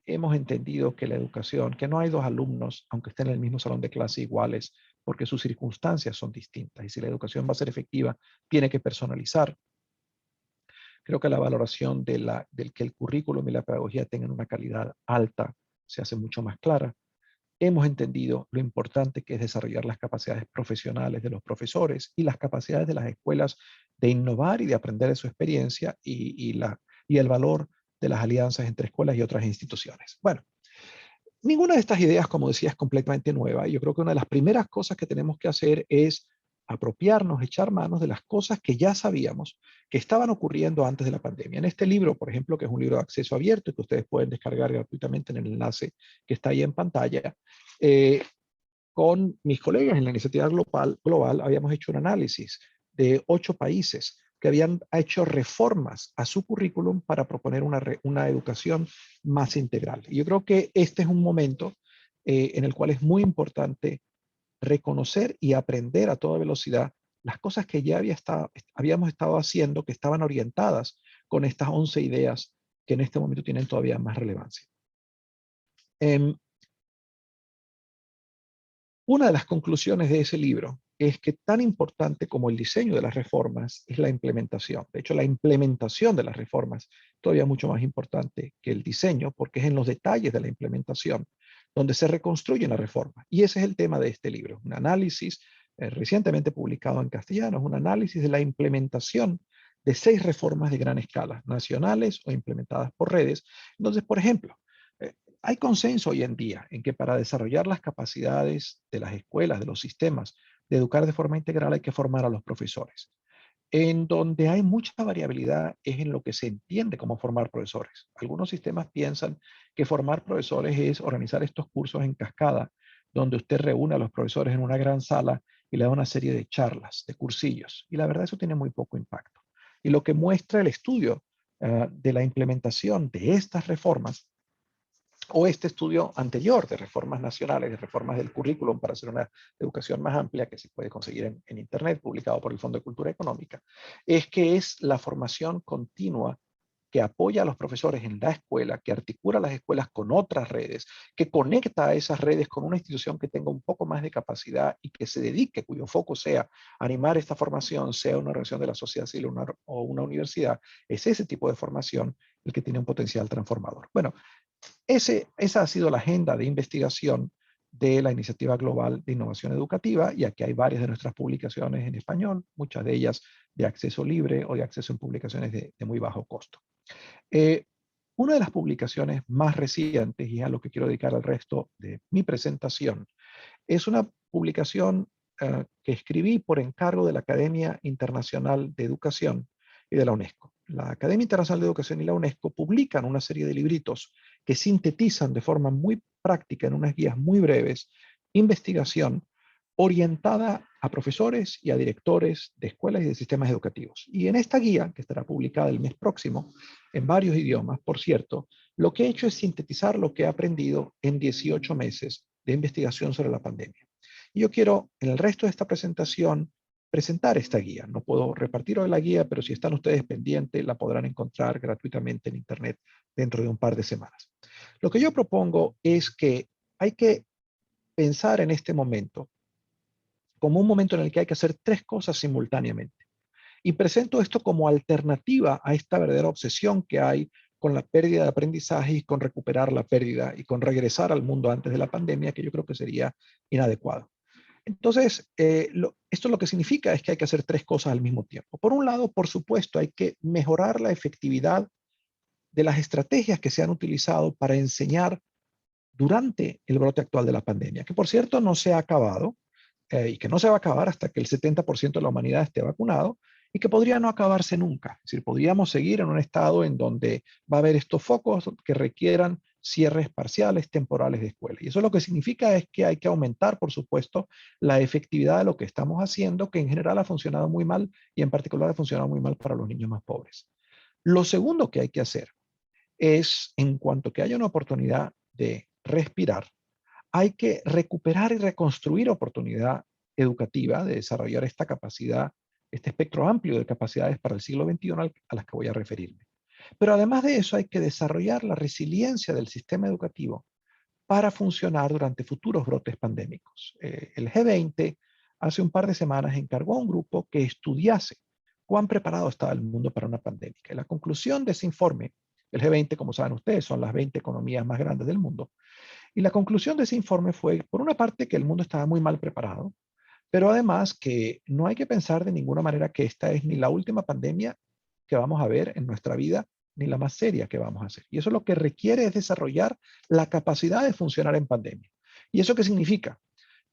Hemos entendido que la educación, que no hay dos alumnos, aunque estén en el mismo salón de clase, iguales, porque sus circunstancias son distintas. Y si la educación va a ser efectiva, tiene que personalizar. Creo que la valoración del que el currículum y la pedagogía tengan una calidad alta se hace mucho más clara. Hemos entendido lo importante que es desarrollar las capacidades profesionales de los profesores y las capacidades de las escuelas de innovar y de aprender de su experiencia y el valor de las alianzas entre escuelas y otras instituciones. Bueno, ninguna de estas ideas, como decía, es completamente nueva. Yo creo que una de las primeras cosas que tenemos que hacer es apropiarnos, echar manos de las cosas que ya sabíamos que estaban ocurriendo antes de la pandemia. En este libro, por ejemplo, que es un libro de acceso abierto y que ustedes pueden descargar gratuitamente en el enlace que está ahí en pantalla, eh, con mis colegas en la iniciativa global habíamos hecho un análisis de 8 países que habían hecho reformas a su currículum para proponer una educación más integral. Y yo creo que este es un momento en el cual es muy importante reconocer y aprender a toda velocidad las cosas que ya habíamos estado haciendo, que estaban orientadas con estas 11 ideas que en este momento tienen todavía más relevancia. Una de las conclusiones de ese libro es que tan importante como el diseño de las reformas es la implementación. De hecho, la implementación de las reformas es todavía mucho más importante que el diseño, porque es en los detalles de la implementación donde se reconstruyen las reformas. Y ese es el tema de este libro, un análisis recientemente publicado en castellano, es un análisis de la implementación de 6 reformas de gran escala, nacionales o implementadas por redes. Entonces, por ejemplo, hay consenso hoy en día en que para desarrollar las capacidades de las escuelas, de los sistemas, de educar de forma integral hay que formar a los profesores. En donde hay mucha variabilidad es en lo que se entiende como formar profesores. Algunos sistemas piensan que formar profesores es organizar estos cursos en cascada, donde usted reúne a los profesores en una gran sala y le da una serie de charlas, de cursillos. Y la verdad eso tiene muy poco impacto. Y lo que muestra el estudio de la implementación de estas reformas o este estudio anterior de reformas nacionales, de reformas del currículum para hacer una educación más amplia que se puede conseguir en Internet, publicado por el Fondo de Cultura Económica, es que es la formación continua que apoya a los profesores en la escuela, que articula las escuelas con otras redes, que conecta a esas redes con una institución que tenga un poco más de capacidad y que se dedique, cuyo foco sea animar esta formación, sea una organización de la sociedad civil o una universidad, es ese tipo de formación el que tiene un potencial transformador. Bueno, esa ha sido la agenda de investigación de la Iniciativa Global de Innovación Educativa, y aquí hay varias de nuestras publicaciones en español, muchas de ellas de acceso libre o de acceso en publicaciones de muy bajo costo. Una de las publicaciones más recientes, y a lo que quiero dedicar el resto de mi presentación, es una publicación que escribí por encargo de la Academia Internacional de Educación y de la UNESCO. La Academia Internacional de Educación y la UNESCO publican una serie de libritos que sintetizan de forma muy práctica, en unas guías muy breves, investigación orientada a profesores y a directores de escuelas y de sistemas educativos. Y en esta guía, que estará publicada el mes próximo, en varios idiomas, por cierto, lo que he hecho es sintetizar lo que he aprendido en 18 meses de investigación sobre la pandemia. Y yo quiero, en el resto de esta presentación, presentar esta guía. No puedo repartir hoy la guía, pero si están ustedes pendientes, la podrán encontrar gratuitamente en Internet dentro de un par de semanas. Lo que yo propongo es que hay que pensar en este momento como un momento en el que hay que hacer 3 cosas simultáneamente. Y presento esto como alternativa a esta verdadera obsesión que hay con la pérdida de aprendizaje y con recuperar la pérdida y con regresar al mundo antes de la pandemia, que yo creo que sería inadecuado. Entonces, esto lo que significa es que hay que hacer tres cosas al mismo tiempo. Por un lado, por supuesto, hay que mejorar la efectividad de las estrategias que se han utilizado para enseñar durante el brote actual de la pandemia, que por cierto no se ha acabado y que no se va a acabar hasta que el 70% de la humanidad esté vacunado y que podría no acabarse nunca. Es decir, podríamos seguir en un estado en donde va a haber estos focos que requieran cierres parciales, temporales de escuela. Y eso lo que significa es que hay que aumentar, por supuesto, la efectividad de lo que estamos haciendo, que en general ha funcionado muy mal y en particular ha funcionado muy mal para los niños más pobres. Lo segundo que hay que hacer es, en cuanto que haya una oportunidad de respirar, hay que recuperar y reconstruir oportunidad educativa de desarrollar esta capacidad, este espectro amplio de capacidades para el siglo XXI a las que voy a referirme. Pero además de eso hay que desarrollar la resiliencia del sistema educativo para funcionar durante futuros brotes pandémicos. El G20 hace un par de semanas encargó a un grupo que estudiase cuán preparado estaba el mundo para una pandemia. Y la conclusión de ese informe, el G20, como saben ustedes, son las 20 economías más grandes del mundo, y la conclusión de ese informe fue, por una parte, que el mundo estaba muy mal preparado, pero además que no hay que pensar de ninguna manera que esta es ni la última pandemia que vamos a ver en nuestra vida, ni la más seria que vamos a hacer. Y eso lo que requiere es desarrollar la capacidad de funcionar en pandemia. ¿Y eso qué significa?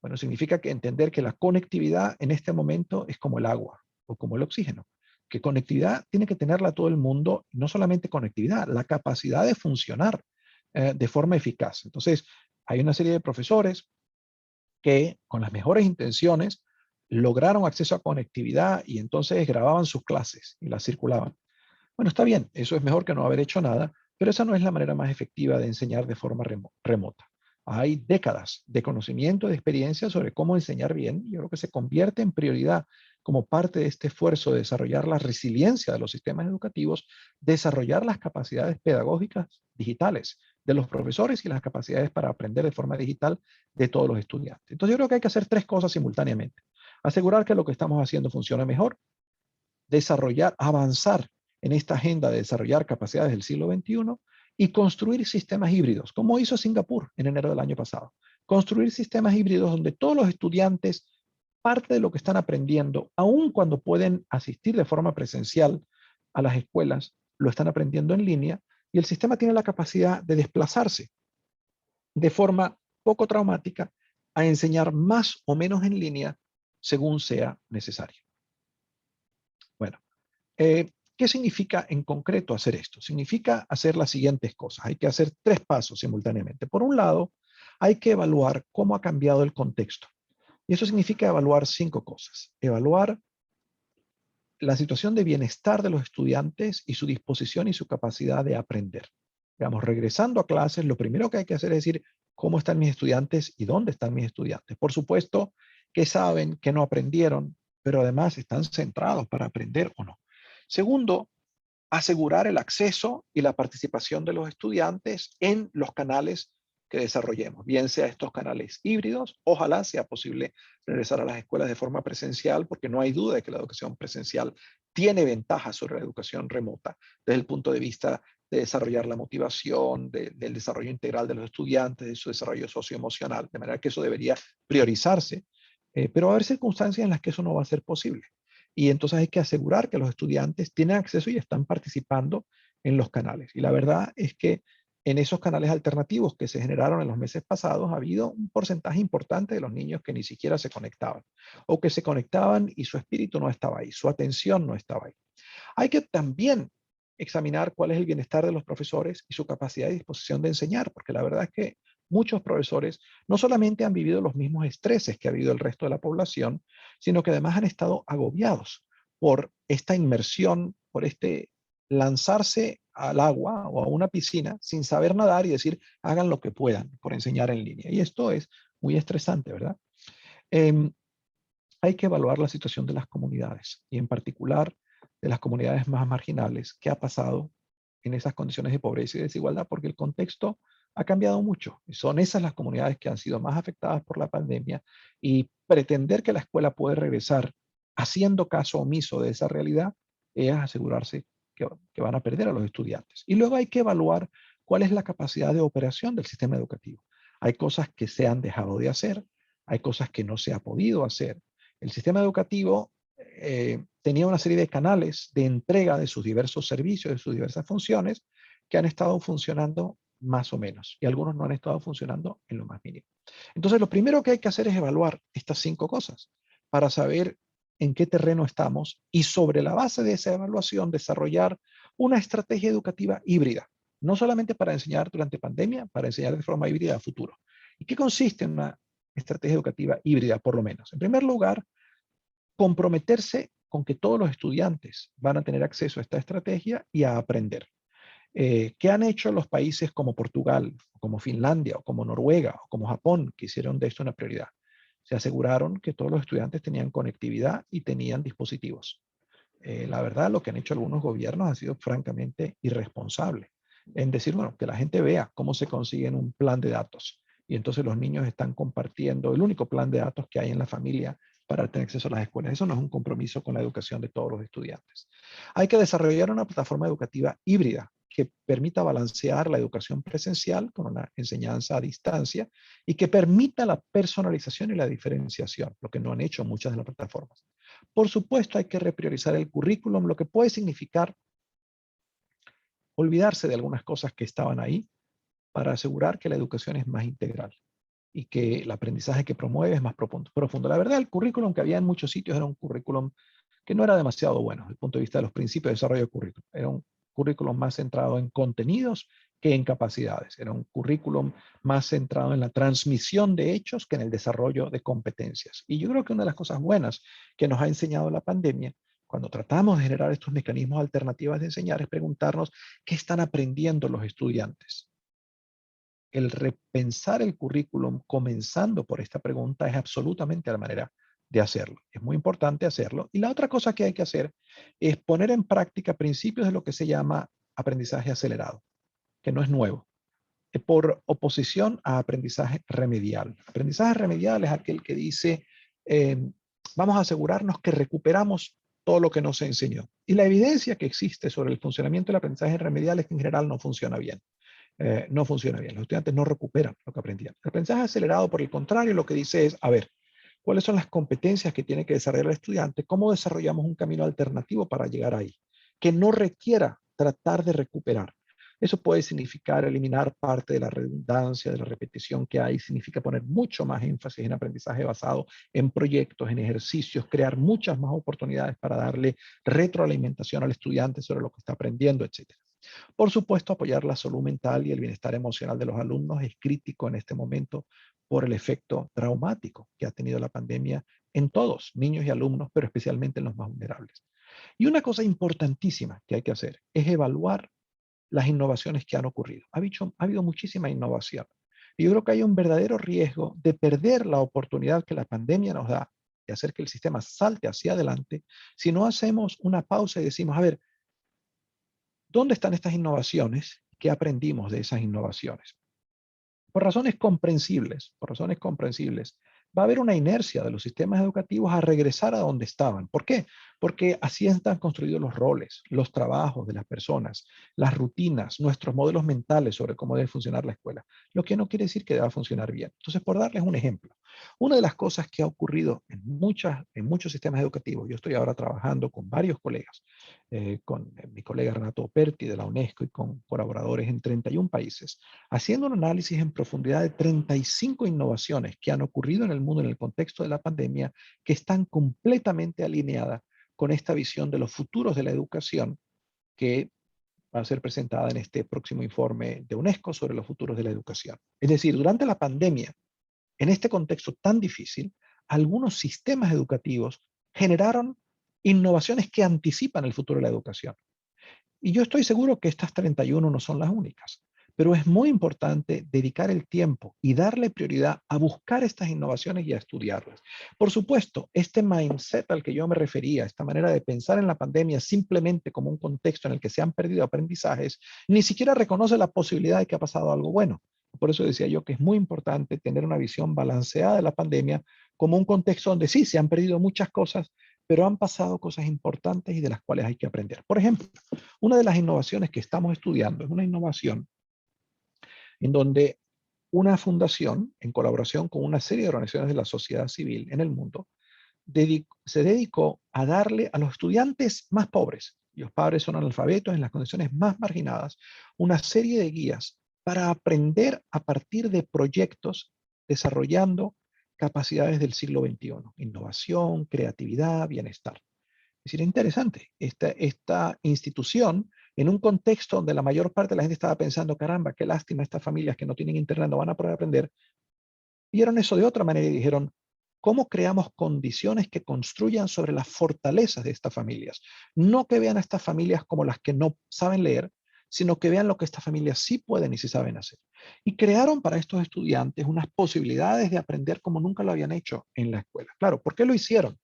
Bueno, significa que entender que la conectividad en este momento es como el agua o como el oxígeno, que conectividad tiene que tenerla todo el mundo, no solamente conectividad, la capacidad de funcionar de forma eficaz. Entonces, hay una serie de profesores que con las mejores intenciones lograron acceso a conectividad y entonces grababan sus clases y las circulaban. Bueno, está bien, eso es mejor que no haber hecho nada, pero esa no es la manera más efectiva de enseñar de forma remota. Hay décadas de conocimiento, de experiencia sobre cómo enseñar bien, y yo creo que se convierte en prioridad como parte de este esfuerzo de desarrollar la resiliencia de los sistemas educativos, desarrollar las capacidades pedagógicas digitales de los profesores y las capacidades para aprender de forma digital de todos los estudiantes. Entonces yo creo que hay que hacer tres cosas simultáneamente. Asegurar que lo que estamos haciendo funcione mejor, desarrollar, avanzar en esta agenda de desarrollar capacidades del siglo XXI y construir sistemas híbridos, como hizo Singapur en enero del año pasado. Construir sistemas híbridos donde todos los estudiantes, parte de lo que están aprendiendo, aun cuando pueden asistir de forma presencial a las escuelas, lo están aprendiendo en línea y el sistema tiene la capacidad de desplazarse de forma poco traumática a enseñar más o menos en línea según sea necesario. Bueno, ¿qué significa en concreto hacer esto? Significa hacer las siguientes cosas. Hay que hacer tres pasos simultáneamente. Por un lado, hay que evaluar cómo ha cambiado el contexto. Y eso significa evaluar cinco cosas. Evaluar la situación de bienestar de los estudiantes y su disposición y su capacidad de aprender. Digamos, regresando a clases, lo primero que hay que hacer es decir cómo están mis estudiantes y dónde están mis estudiantes. Por supuesto, que saben, que no aprendieron, pero además están centrados para aprender o no. Segundo, asegurar el acceso y la participación de los estudiantes en los canales que desarrollemos, bien sea estos canales híbridos, ojalá sea posible regresar a las escuelas de forma presencial, porque no hay duda de que la educación presencial tiene ventajas sobre la educación remota, desde el punto de vista de desarrollar la motivación, del desarrollo integral de los estudiantes, de su desarrollo socioemocional, de manera que eso debería priorizarse, pero va a haber circunstancias en las que eso no va a ser posible. Y entonces hay que asegurar que los estudiantes tienen acceso y están participando en los canales. Y la verdad es que en esos canales alternativos que se generaron en los meses pasados ha habido un porcentaje importante de los niños que ni siquiera se conectaban o que se conectaban y su espíritu no estaba ahí, su atención no estaba ahí. Hay que también examinar cuál es el bienestar de los profesores y su capacidad y disposición de enseñar, porque la verdad es que muchos profesores no solamente han vivido los mismos estreses que ha vivido el resto de la población, sino que además han estado agobiados por esta inmersión, por este lanzarse al agua o a una piscina sin saber nadar y decir, hagan lo que puedan por enseñar en línea. Y esto es muy estresante, ¿verdad? Hay que evaluar la situación de las comunidades y en particular de las comunidades más marginales. ¿Qué ha pasado en esas condiciones de pobreza y desigualdad? Porque el contexto ha cambiado mucho. Son esas las comunidades que han sido más afectadas por la pandemia y pretender que la escuela puede regresar haciendo caso omiso de esa realidad es asegurarse que van a perder a los estudiantes. Y luego hay que evaluar cuál es la capacidad de operación del sistema educativo. Hay cosas que se han dejado de hacer, hay cosas que no se ha podido hacer. El sistema educativo tenía una serie de canales de entrega de sus diversos servicios, de sus diversas funciones, que han estado funcionando más o menos, y algunos no han estado funcionando en lo más mínimo. Entonces, lo primero que hay que hacer es evaluar estas 5 cosas para saber en qué terreno estamos y sobre la base de esa evaluación desarrollar una estrategia educativa híbrida, no solamente para enseñar durante pandemia, para enseñar de forma híbrida a futuro. ¿Y qué consiste en una estrategia educativa híbrida, por lo menos? En primer lugar, comprometerse con que todos los estudiantes van a tener acceso a esta estrategia y a aprender. ¿Qué han hecho los países como Portugal, como Finlandia, o como Noruega, o como Japón, que hicieron de esto una prioridad? Se aseguraron que todos los estudiantes tenían conectividad y tenían dispositivos. La verdad, lo que han hecho algunos gobiernos ha sido francamente irresponsable en decir, bueno, que la gente vea cómo se consiguen un plan de datos. Y entonces los niños están compartiendo el único plan de datos que hay en la familia para tener acceso a las escuelas. Eso no es un compromiso con la educación de todos los estudiantes. Hay que desarrollar una plataforma educativa híbrida que permita balancear la educación presencial con una enseñanza a distancia y que permita la personalización y la diferenciación, lo que no han hecho muchas de las plataformas. Por supuesto, hay que repriorizar el currículum, lo que puede significar olvidarse de algunas cosas que estaban ahí para asegurar que la educación es más integral y que el aprendizaje que promueve es más profundo. La verdad, el currículum que había en muchos sitios era un currículum que no era demasiado bueno desde el punto de vista de los principios de desarrollo de currículum. Era un currículum más centrado en contenidos que en capacidades. Era un currículum más centrado en la transmisión de hechos que en el desarrollo de competencias. Y yo creo que una de las cosas buenas que nos ha enseñado la pandemia, cuando tratamos de generar estos mecanismos alternativos de enseñar, es preguntarnos qué están aprendiendo los estudiantes. El repensar el currículum comenzando por esta pregunta es absolutamente la manera de hacerlo. Es muy importante hacerlo. Y la otra cosa que hay que hacer es poner en práctica principios de lo que se llama aprendizaje acelerado, que no es nuevo, por oposición a aprendizaje remedial. Aprendizaje remedial es aquel que dice, vamos a asegurarnos que recuperamos todo lo que no se enseñó. Y la evidencia que existe sobre el funcionamiento del aprendizaje remedial es que en general no funciona bien. No funciona bien. Los estudiantes no recuperan lo que aprendían. El aprendizaje acelerado, por el contrario, lo que dice es, a ver, ¿cuáles son las competencias que tiene que desarrollar el estudiante? ¿Cómo desarrollamos un camino alternativo para llegar ahí? Que no requiera tratar de recuperar. Eso puede significar eliminar parte de la redundancia, de la repetición que hay. Significa poner mucho más énfasis en aprendizaje basado en proyectos, en ejercicios, crear muchas más oportunidades para darle retroalimentación al estudiante sobre lo que está aprendiendo, etc. Por supuesto, apoyar la salud mental y el bienestar emocional de los alumnos es crítico en este momento por el efecto traumático que ha tenido la pandemia en todos, niños y alumnos, pero especialmente en los más vulnerables. Y una cosa importantísima que hay que hacer es evaluar las innovaciones que han ocurrido. Ha habido muchísima innovación. Y yo creo que hay un verdadero riesgo de perder la oportunidad que la pandemia nos da de hacer que el sistema salte hacia adelante si no hacemos una pausa y decimos, a ver, ¿dónde están estas innovaciones? ¿Qué aprendimos de esas innovaciones? Por razones comprensibles, va a haber una inercia de los sistemas educativos a regresar a donde estaban. ¿Por qué? Porque así están construidos los roles, los trabajos de las personas, las rutinas, nuestros modelos mentales sobre cómo debe funcionar la escuela, lo que no quiere decir que deba funcionar bien. Entonces, por darles un ejemplo, una de las cosas que ha ocurrido en muchos sistemas educativos, yo estoy ahora trabajando con varios colegas, con mi colega Renato Perti de la UNESCO y con colaboradores en 31 países, haciendo un análisis en profundidad de 35 innovaciones que han ocurrido en el mundo en el contexto de la pandemia, que están completamente alineadas con esta visión de los futuros de la educación que va a ser presentada en este próximo informe de UNESCO sobre los futuros de la educación. Es decir, durante la pandemia, en este contexto tan difícil, algunos sistemas educativos generaron innovaciones que anticipan el futuro de la educación. Y yo estoy seguro que estas 31 no son las únicas, pero es muy importante dedicar el tiempo y darle prioridad a buscar estas innovaciones y a estudiarlas. Por supuesto, este mindset al que yo me refería, esta manera de pensar en la pandemia simplemente como un contexto en el que se han perdido aprendizajes, ni siquiera reconoce la posibilidad de que ha pasado algo bueno. Por eso decía yo que es muy importante tener una visión balanceada de la pandemia como un contexto donde sí, se han perdido muchas cosas, pero han pasado cosas importantes y de las cuales hay que aprender. Por ejemplo, una de las innovaciones que estamos estudiando es una innovación en donde una fundación, en colaboración con una serie de organizaciones de la sociedad civil en el mundo, se dedicó a darle a los estudiantes más pobres, y los padres son analfabetos en las condiciones más marginadas, una serie de guías para aprender a partir de proyectos desarrollando capacidades del siglo XXI, innovación, creatividad, bienestar. Es decir, es interesante, esta institución, en un contexto donde la mayor parte de la gente estaba pensando, caramba, qué lástima, estas familias que no tienen internet no van a poder aprender, vieron eso de otra manera y dijeron, ¿cómo creamos condiciones que construyan sobre las fortalezas de estas familias? No que vean a estas familias como las que no saben leer, sino que vean lo que estas familias sí pueden y sí saben hacer. Y crearon para estos estudiantes unas posibilidades de aprender como nunca lo habían hecho en la escuela. Claro, ¿por qué lo hicieron?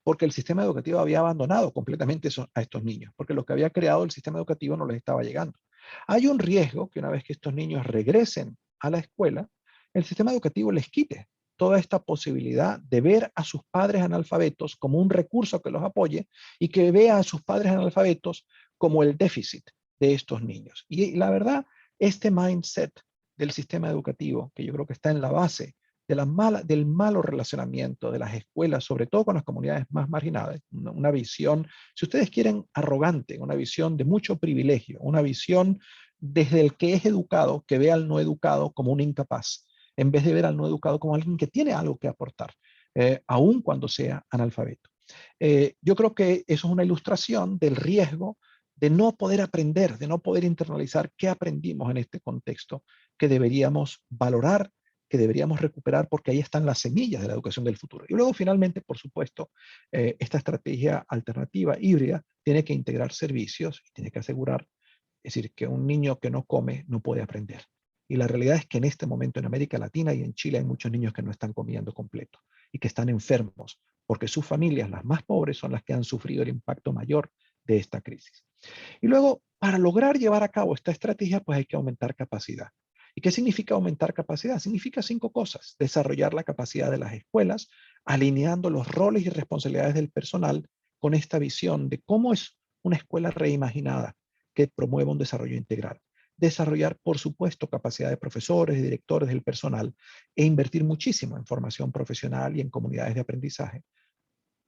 Porque el sistema educativo había abandonado completamente a estos niños, porque lo que había creado el sistema educativo no les estaba llegando. Hay un riesgo que una vez que estos niños regresen a la escuela, el sistema educativo les quite toda esta posibilidad de ver a sus padres analfabetos como un recurso que los apoye y que vea a sus padres analfabetos como el déficit de estos niños. Y la verdad, este mindset del sistema educativo, que yo creo que está en la base del malo relacionamiento de las escuelas, sobre todo con las comunidades más marginadas, una visión, si ustedes quieren, arrogante, una visión de mucho privilegio, una visión desde el que es educado, que ve al no educado como un incapaz, en vez de ver al no educado como alguien que tiene algo que aportar, aun cuando sea analfabeto. Yo creo que eso es una ilustración del riesgo de no poder aprender, de no poder internalizar qué aprendimos en este contexto, que deberíamos valorar, que deberíamos recuperar, porque ahí están las semillas de la educación del futuro. Y luego, finalmente, por supuesto, esta estrategia alternativa híbrida tiene que integrar servicios y tiene que asegurar, es decir, que un niño que no come no puede aprender. Y la realidad es que en este momento en América Latina y en Chile hay muchos niños que no están comiendo completo y que están enfermos, porque sus familias, las más pobres, son las que han sufrido el impacto mayor de esta crisis. Y luego, para lograr llevar a cabo esta estrategia, pues hay que aumentar capacidad. ¿Y qué significa aumentar capacidad? Significa 5 cosas. Desarrollar la capacidad de las escuelas, alineando los roles y responsabilidades del personal con esta visión de cómo es una escuela reimaginada que promueva un desarrollo integral. Desarrollar, por supuesto, capacidad de profesores y directores del personal e invertir muchísimo en formación profesional y en comunidades de aprendizaje.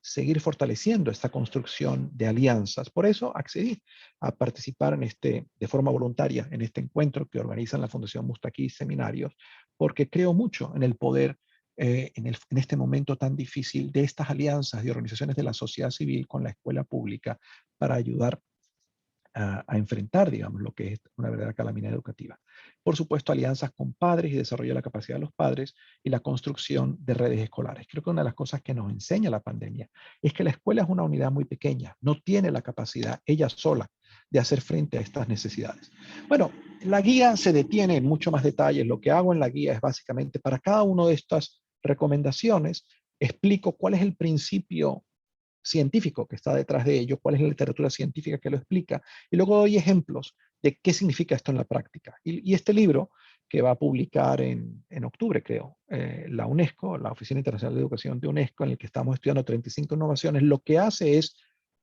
Seguir fortaleciendo esta construcción de alianzas. Por eso accedí a participar de forma voluntaria en este encuentro que organiza la Fundación Mustaquí Seminarios, porque creo mucho en el poder en este momento tan difícil de estas alianzas de organizaciones de la sociedad civil con la escuela pública para ayudar a enfrentar, digamos, lo que es una verdadera calamidad educativa. Por supuesto, alianzas con padres y desarrollo de la capacidad de los padres y la construcción de redes escolares. Creo que una de las cosas que nos enseña la pandemia es que la escuela es una unidad muy pequeña, no tiene la capacidad ella sola de hacer frente a estas necesidades. Bueno, la guía se detiene en mucho más detalles. Lo que hago en la guía es básicamente para cada una de estas recomendaciones, explico cuál es el principio científico que está detrás de ello, cuál es la literatura científica que lo explica, y luego doy ejemplos de qué significa esto en la práctica. Y este libro, que va a publicar en octubre, creo, la UNESCO, la Oficina Internacional de Educación de UNESCO, en el que estamos estudiando 35 innovaciones, lo que hace es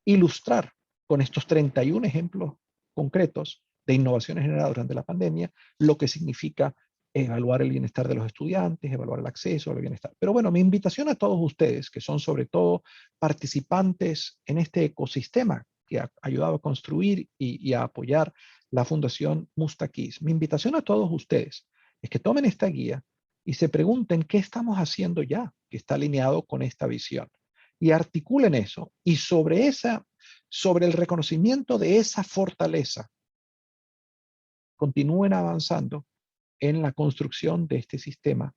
ilustrar con estos 31 ejemplos concretos de innovaciones generadas durante la pandemia, lo que significa evaluar el bienestar de los estudiantes, evaluar el acceso al bienestar. Pero bueno, mi invitación a todos ustedes, que son sobre todo participantes en este ecosistema que ha ayudado a construir y a apoyar la Fundación Mustaquís, mi invitación a todos ustedes es que tomen esta guía y se pregunten qué estamos haciendo ya, que está alineado con esta visión, y articulen eso, y sobre el reconocimiento de esa fortaleza, continúen avanzando en la construcción de este sistema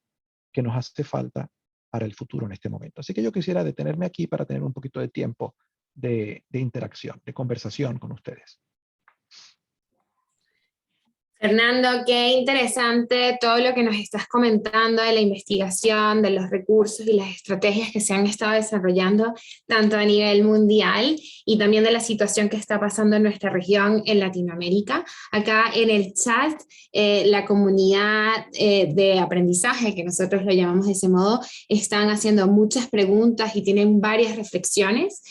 que nos hace falta para el futuro en este momento. Así que yo quisiera detenerme aquí para tener un poquito de tiempo de interacción, de conversación con ustedes. Fernando, qué interesante todo lo que nos estás comentando de la investigación, de los recursos y las estrategias que se han estado desarrollando tanto a nivel mundial y también de la situación que está pasando en nuestra región en Latinoamérica. Acá en el chat, la comunidad de aprendizaje, que nosotros lo llamamos de ese modo, están haciendo muchas preguntas y tienen varias reflexiones.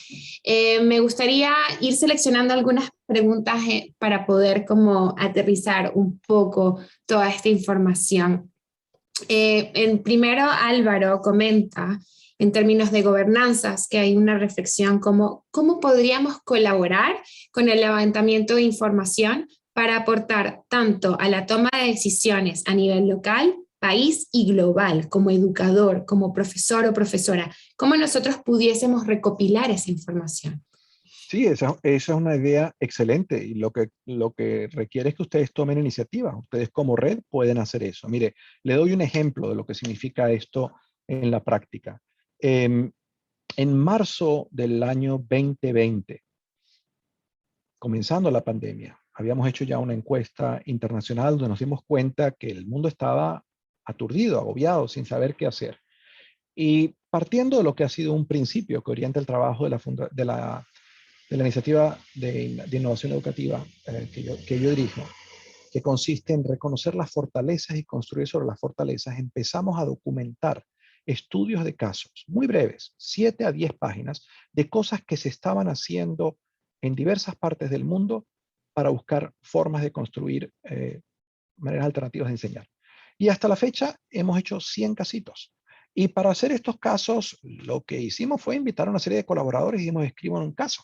Me gustaría ir seleccionando algunas preguntas para poder como aterrizar un poco toda esta información. En primero, Álvaro comenta en términos de gobernanzas que hay una reflexión como cómo podríamos colaborar con el levantamiento de información para aportar tanto a la toma de decisiones a nivel local, país y global, como educador, como profesor o profesora, cómo nosotros pudiésemos recopilar esa información. Sí, esa es una idea excelente y lo que requiere es que ustedes tomen iniciativa. Ustedes como red pueden hacer eso. Mire, le doy un ejemplo de lo que significa esto en la práctica. En marzo del año 2020, comenzando la pandemia, habíamos hecho ya una encuesta internacional donde nos dimos cuenta que el mundo estaba aturdido, agobiado, sin saber qué hacer. Y partiendo de lo que ha sido un principio que orienta el trabajo de la iniciativa de innovación educativa que yo dirijo, que consiste en reconocer las fortalezas y construir sobre las fortalezas, empezamos a documentar estudios de casos muy breves, 7 a 10 páginas, de cosas que se estaban haciendo en diversas partes del mundo para buscar formas de construir maneras alternativas de enseñar. Y hasta la fecha hemos hecho 100 casitos. Y para hacer estos casos, lo que hicimos fue invitar a una serie de colaboradores y dijimos, escriban un caso.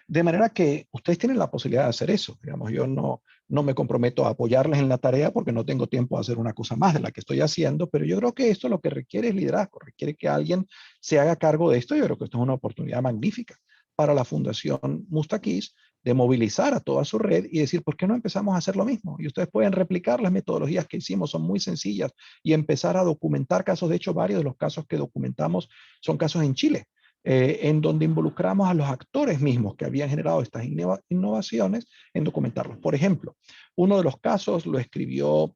De manera que ustedes tienen la posibilidad de hacer eso. Digamos, yo no me comprometo a apoyarles en la tarea porque no tengo tiempo de hacer una cosa más de la que estoy haciendo, pero yo creo que esto lo que requiere es liderazgo, requiere que alguien se haga cargo de esto. Yo creo que esto es una oportunidad magnífica para la Fundación Mustaquís de movilizar a toda su red y decir, ¿por qué no empezamos a hacer lo mismo? Y ustedes pueden replicar las metodologías que hicimos, son muy sencillas, y empezar a documentar casos. De hecho, varios de los casos que documentamos son casos en Chile, en donde involucramos a los actores mismos que habían generado estas innovaciones en documentarlos. Por ejemplo, uno de los casos lo escribió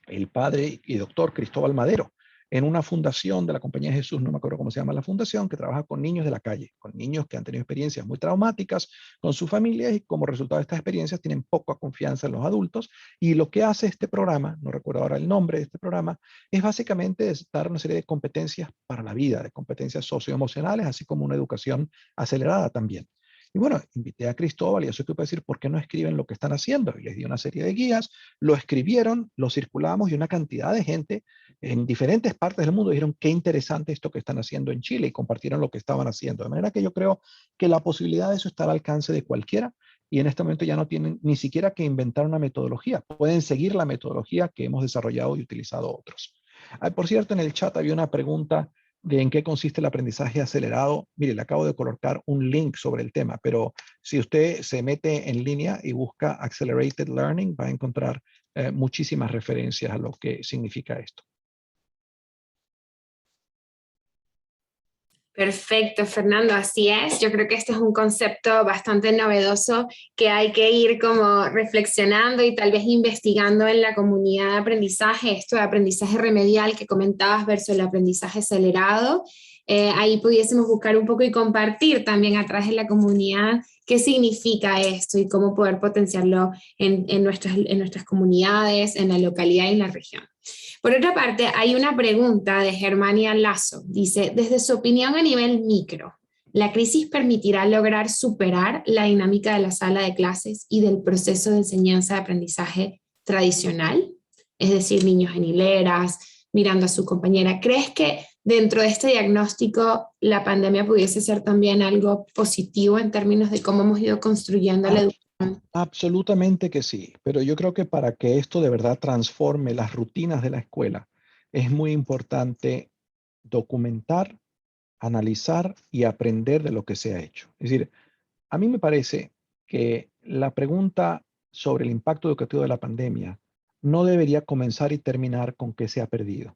el padre y doctor Cristóbal Madero, en una fundación de la Compañía de Jesús, no me acuerdo cómo se llama la fundación, que trabaja con niños de la calle, con niños que han tenido experiencias muy traumáticas con sus familias y como resultado de estas experiencias tienen poca confianza en los adultos. Y lo que hace este programa, no recuerdo ahora el nombre de este programa, es básicamente dar una serie de competencias para la vida, de competencias socioemocionales, así como una educación acelerada también. Y bueno, invité a Cristóbal y a su equipo a decir, ¿por qué no escriben lo que están haciendo? Y les di una serie de guías, lo escribieron, lo circulamos y una cantidad de gente en diferentes partes del mundo dijeron, qué interesante esto que están haciendo en Chile y compartieron lo que estaban haciendo. De manera que yo creo que la posibilidad de eso está al alcance de cualquiera y en este momento ya no tienen ni siquiera que inventar una metodología. Pueden seguir la metodología que hemos desarrollado y utilizado otros. Por cierto, en el chat había una pregunta de en qué consiste el aprendizaje acelerado. Mire, le acabo de colocar un link sobre el tema, pero si usted se mete en línea y busca Accelerated Learning, va a encontrar muchísimas referencias a lo que significa esto. Perfecto, Fernando, así es. Yo creo que este es un concepto bastante novedoso que hay que ir como reflexionando y tal vez investigando en la comunidad de aprendizaje, esto de aprendizaje remedial que comentabas versus el aprendizaje acelerado. Ahí pudiésemos buscar un poco y compartir también a través de la comunidad qué significa esto y cómo poder potenciarlo en nuestras comunidades, en la localidad y en la región. Por otra parte, hay una pregunta de Germania Lazo. Dice, desde su opinión a nivel micro, ¿la crisis permitirá lograr superar la dinámica de la sala de clases y del proceso de enseñanza-aprendizaje tradicional? Es decir, niños en hileras, mirando a su compañera. ¿Crees que dentro de este diagnóstico la pandemia pudiese ser también algo positivo en términos de cómo hemos ido construyendo la educación? Absolutamente que sí, pero yo creo que para que esto de verdad transforme las rutinas de la escuela, es muy importante documentar, analizar y aprender de lo que se ha hecho. Es decir, a mí me parece que la pregunta sobre el impacto educativo de la pandemia no debería comenzar y terminar con qué se ha perdido,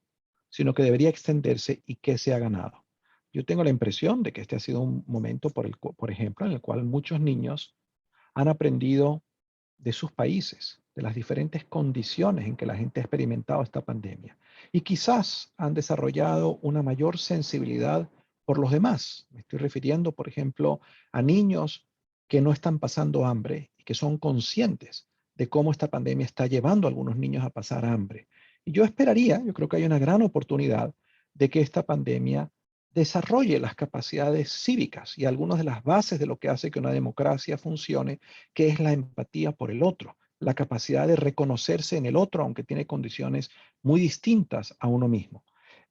sino que debería extenderse y qué se ha ganado. Yo tengo la impresión de que este ha sido un momento, por ejemplo, en el cual muchos niños han aprendido de sus países, de las diferentes condiciones en que la gente ha experimentado esta pandemia. Y quizás han desarrollado una mayor sensibilidad por los demás. Me estoy refiriendo, por ejemplo, a niños que no están pasando hambre y que son conscientes de cómo esta pandemia está llevando a algunos niños a pasar hambre. Y yo esperaría, yo creo que hay una gran oportunidad de que esta pandemia desarrolle las capacidades cívicas y algunas de las bases de lo que hace que una democracia funcione, que es la empatía por el otro, la capacidad de reconocerse en el otro, aunque tiene condiciones muy distintas a uno mismo.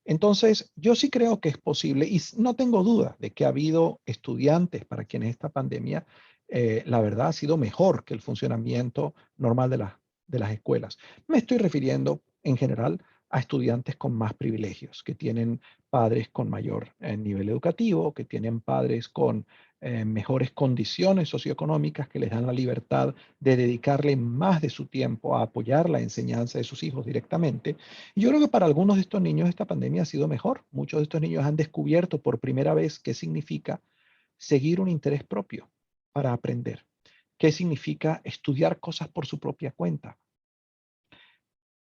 Entonces, yo sí creo que es posible y no tengo duda de que ha habido estudiantes para quienes esta pandemia, la verdad, ha sido mejor que el funcionamiento normal de las escuelas. Me estoy refiriendo en general a estudiantes con más privilegios, que tienen padres con mayor nivel educativo, que tienen padres con mejores condiciones socioeconómicas que les dan la libertad de dedicarle más de su tiempo a apoyar la enseñanza de sus hijos directamente. Y yo creo que para algunos de estos niños esta pandemia ha sido mejor. Muchos de estos niños han descubierto por primera vez qué significa seguir un interés propio para aprender, qué significa estudiar cosas por su propia cuenta.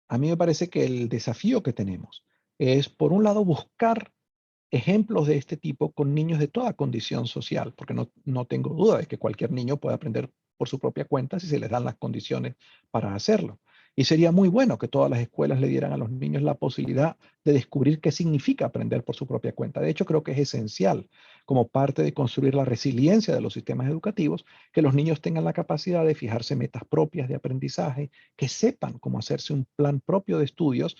A mí me parece que el desafío que tenemos es, por un lado, buscar ejemplos de este tipo con niños de toda condición social, porque no tengo duda de que cualquier niño puede aprender por su propia cuenta si se les dan las condiciones para hacerlo. Y sería muy bueno que todas las escuelas le dieran a los niños la posibilidad de descubrir qué significa aprender por su propia cuenta. De hecho, creo que es esencial, como parte de construir la resiliencia de los sistemas educativos, que los niños tengan la capacidad de fijarse metas propias de aprendizaje, que sepan cómo hacerse un plan propio de estudios,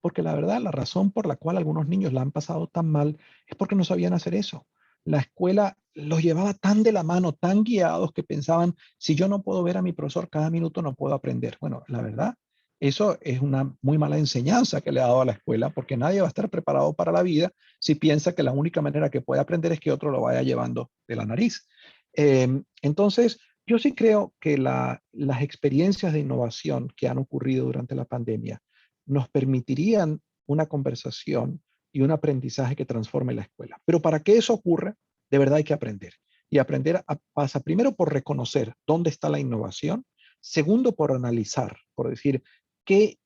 porque la verdad, la razón por la cual algunos niños la han pasado tan mal es porque no sabían hacer eso. La escuela los llevaba tan de la mano, tan guiados, que pensaban, si yo no puedo ver a mi profesor cada minuto, no puedo aprender. Bueno, la verdad, eso es una muy mala enseñanza que le ha dado a la escuela, porque nadie va a estar preparado para la vida si piensa que la única manera que puede aprender es que otro lo vaya llevando de la nariz. Entonces, yo sí creo que las experiencias de innovación que han ocurrido durante la pandemia nos permitirían una conversación y un aprendizaje que transforme la escuela. Pero para que eso ocurra, de verdad hay que aprender. Y aprender pasa primero por reconocer dónde está la innovación, segundo por analizar, por decir qué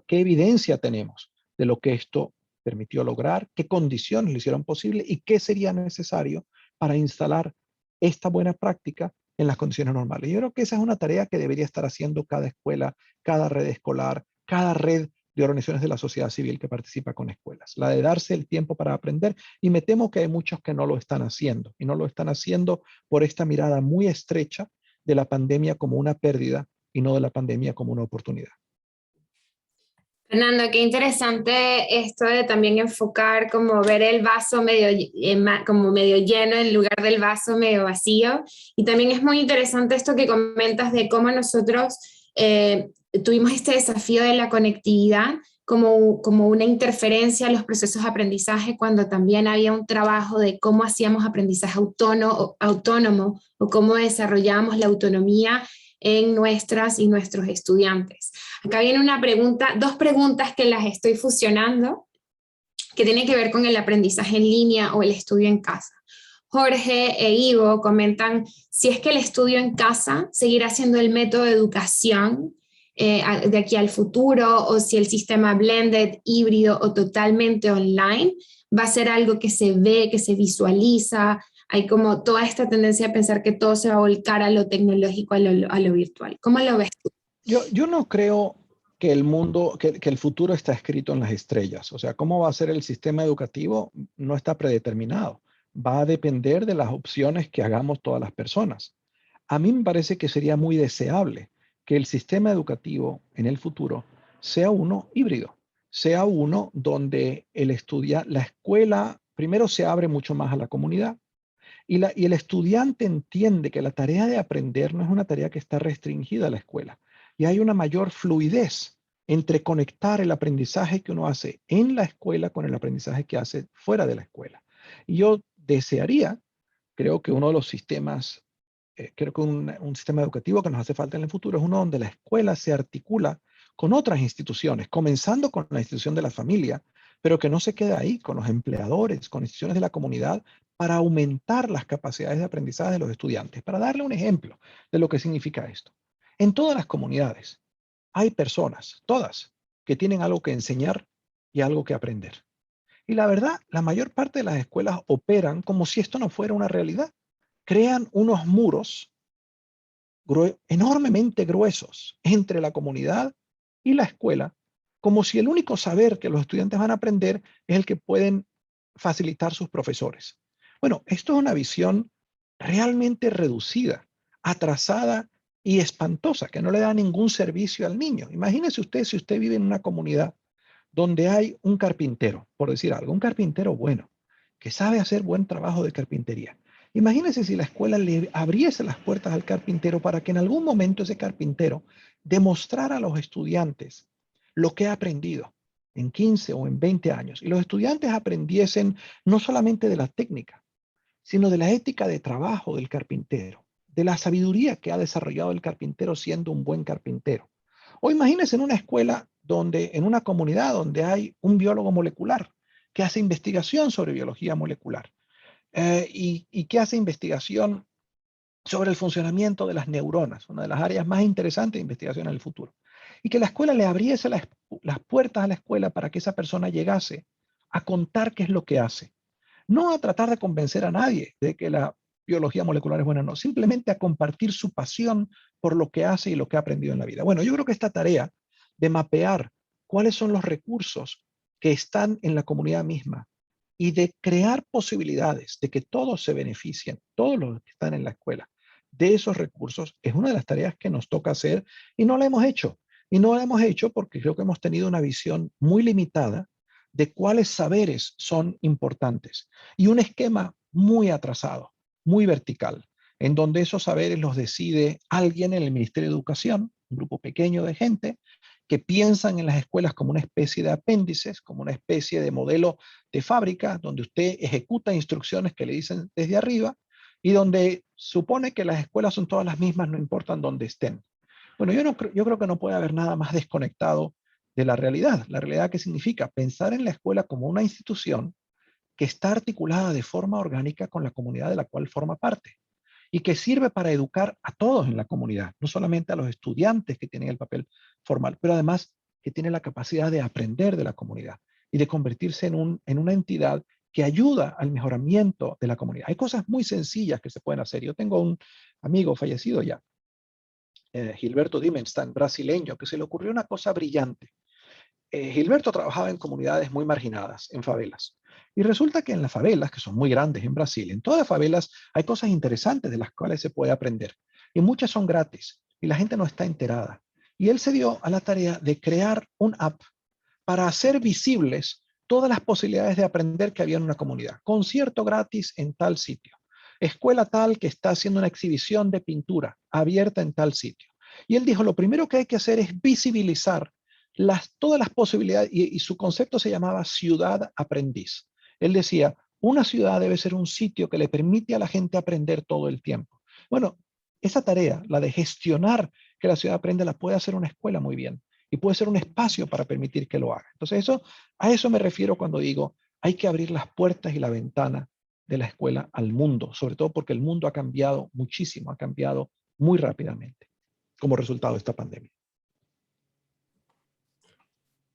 evidencia tenemos de lo que esto permitió lograr, qué condiciones lo hicieron posible y qué sería necesario para instalar esta buena práctica en las condiciones normales. Yo creo que esa es una tarea que debería estar haciendo cada escuela, cada red escolar, cada red de organizaciones de la sociedad civil que participa con escuelas, la de darse el tiempo para aprender, y me temo que hay muchos que no lo están haciendo, y no lo están haciendo por esta mirada muy estrecha de la pandemia como una pérdida y no de la pandemia como una oportunidad. Fernando, qué interesante esto de también enfocar, como ver el vaso como medio lleno en lugar del vaso medio vacío. Y también es muy interesante esto que comentas de cómo nosotros tuvimos este desafío de la conectividad como una interferencia en los procesos de aprendizaje, cuando también había un trabajo de cómo hacíamos aprendizaje autónomo o cómo desarrollábamos la autonomía en nuestras y nuestros estudiantes. Acá viene una pregunta, dos preguntas que las estoy fusionando, que tienen que ver con el aprendizaje en línea o el estudio en casa. Jorge e Ivo comentan si es que el estudio en casa seguirá siendo el método de educación de aquí al futuro, o si el sistema blended, híbrido o totalmente online va a ser algo que se ve, que se visualiza. Hay como toda esta tendencia a pensar que todo se va a volcar a lo tecnológico, a lo virtual. ¿Cómo lo ves tú? Yo no creo que el mundo, que el futuro está escrito en las estrellas. O sea, cómo va a ser el sistema educativo no está predeterminado. Va a depender de las opciones que hagamos todas las personas. A mí me parece que sería muy deseable que el sistema educativo en el futuro sea uno híbrido, sea uno donde la escuela primero se abre mucho más a la comunidad, y el estudiante entiende que la tarea de aprender no es una tarea que está restringida a la escuela, y hay una mayor fluidez entre conectar el aprendizaje que uno hace en la escuela con el aprendizaje que hace fuera de la escuela. Y yo desearía, creo que uno de los sistemas, creo que un sistema educativo que nos hace falta en el futuro es uno donde la escuela se articula con otras instituciones, comenzando con la institución de la familia, pero que no se quede ahí, con los empleadores, con instituciones de la comunidad, para aumentar las capacidades de aprendizaje de los estudiantes. Para darle un ejemplo de lo que significa esto. En todas las comunidades hay personas, todas, que tienen algo que enseñar y algo que aprender. Y la verdad, la mayor parte de las escuelas operan como si esto no fuera una realidad. Crean unos muros enormemente gruesos entre la comunidad y la escuela, como si el único saber que los estudiantes van a aprender es el que pueden facilitar sus profesores. Bueno, esto es una visión realmente reducida, atrasada y espantosa, que no le da ningún servicio al niño. Imagínese usted si usted vive en una comunidad donde hay un carpintero, por decir algo, un carpintero bueno, que sabe hacer buen trabajo de carpintería. Imagínese si la escuela le abriese las puertas al carpintero para que en algún momento ese carpintero demostrara a los estudiantes lo que ha aprendido en 15 o en 20 años. Y los estudiantes aprendiesen no solamente de la técnica, sino de la ética de trabajo del carpintero, de la sabiduría que ha desarrollado el carpintero siendo un buen carpintero. O imagínense en una escuela donde, en una comunidad donde hay un biólogo molecular que hace investigación sobre biología molecular y que hace investigación sobre el funcionamiento de las neuronas, una de las áreas más interesantes de investigación en el futuro. Y que la escuela le abriese las puertas a la escuela para que esa persona llegase a contar qué es lo que hace. No a tratar de convencer a nadie de que la biología molecular es buena, no, simplemente a compartir su pasión por lo que hace y lo que ha aprendido en la vida. Bueno, yo creo que esta tarea de mapear cuáles son los recursos que están en la comunidad misma y de crear posibilidades de que todos se beneficien, todos los que están en la escuela, de esos recursos, es una de las tareas que nos toca hacer y no la hemos hecho. Y no la hemos hecho porque creo que hemos tenido una visión muy limitada de cuáles saberes son importantes y un esquema muy atrasado, muy vertical, en donde esos saberes los decide alguien en el Ministerio de Educación, un grupo pequeño de gente que piensan en las escuelas como una especie de apéndices, como una especie de modelo de fábrica, donde usted ejecuta instrucciones que le dicen desde arriba y donde supone que las escuelas son todas las mismas, no importan dónde estén. Bueno, yo creo que no puede haber nada más desconectado de la realidad. La realidad, ¿qué significa? Pensar en la escuela como una institución que está articulada de forma orgánica con la comunidad de la cual forma parte y que sirve para educar a todos en la comunidad, no solamente a los estudiantes que tienen el papel formal, pero además que tiene la capacidad de aprender de la comunidad y de convertirse en una entidad que ayuda al mejoramiento de la comunidad. Hay cosas muy sencillas que se pueden hacer. Yo tengo un amigo fallecido ya, Gilberto Dimenstam, brasileño, que se le ocurrió una cosa brillante. Gilberto trabajaba en comunidades muy marginadas, en favelas. Y resulta que en las favelas, que son muy grandes en Brasil, en todas las favelas hay cosas interesantes de las cuales se puede aprender. Y muchas son gratis y la gente no está enterada. Y él se dio a la tarea de crear un app para hacer visibles todas las posibilidades de aprender que había en una comunidad. Concierto gratis en tal sitio. Escuela tal que está haciendo una exhibición de pintura abierta en tal sitio. Y él dijo, lo primero que hay que hacer es visibilizar todas las posibilidades, y su concepto se llamaba ciudad aprendiz. Él decía, una ciudad debe ser un sitio que le permite a la gente aprender todo el tiempo. Bueno, esa tarea, la de gestionar que la ciudad aprenda, la puede hacer una escuela muy bien y puede ser un espacio para permitir que lo haga. Entonces a eso me refiero cuando digo, hay que abrir las puertas y la ventana de la escuela al mundo, sobre todo porque el mundo ha cambiado muchísimo, ha cambiado muy rápidamente como resultado de esta pandemia.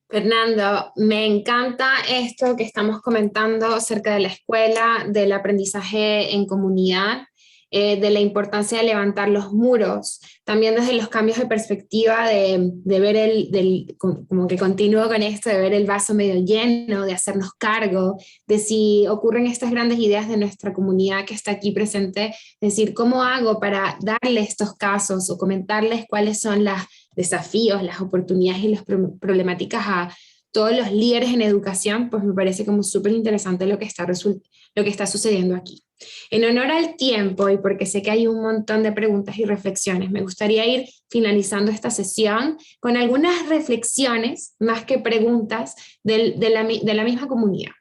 Fernando, me encanta esto que estamos comentando acerca de la escuela, del aprendizaje en comunidad, de la importancia de levantar los muros, también desde los cambios de perspectiva de ver como que continúo con esto, de ver el vaso medio lleno, de hacernos cargo, de si ocurren estas grandes ideas de nuestra comunidad que está aquí presente, decir, ¿cómo hago para darle estos casos o comentarles cuáles son los desafíos, las oportunidades y las problemáticas a todos los líderes en educación? Pues me parece como súper interesante lo que está sucediendo aquí. En honor al tiempo y porque sé que hay un montón de preguntas y reflexiones, me gustaría ir finalizando esta sesión con algunas reflexiones más que preguntas de la misma comunidad.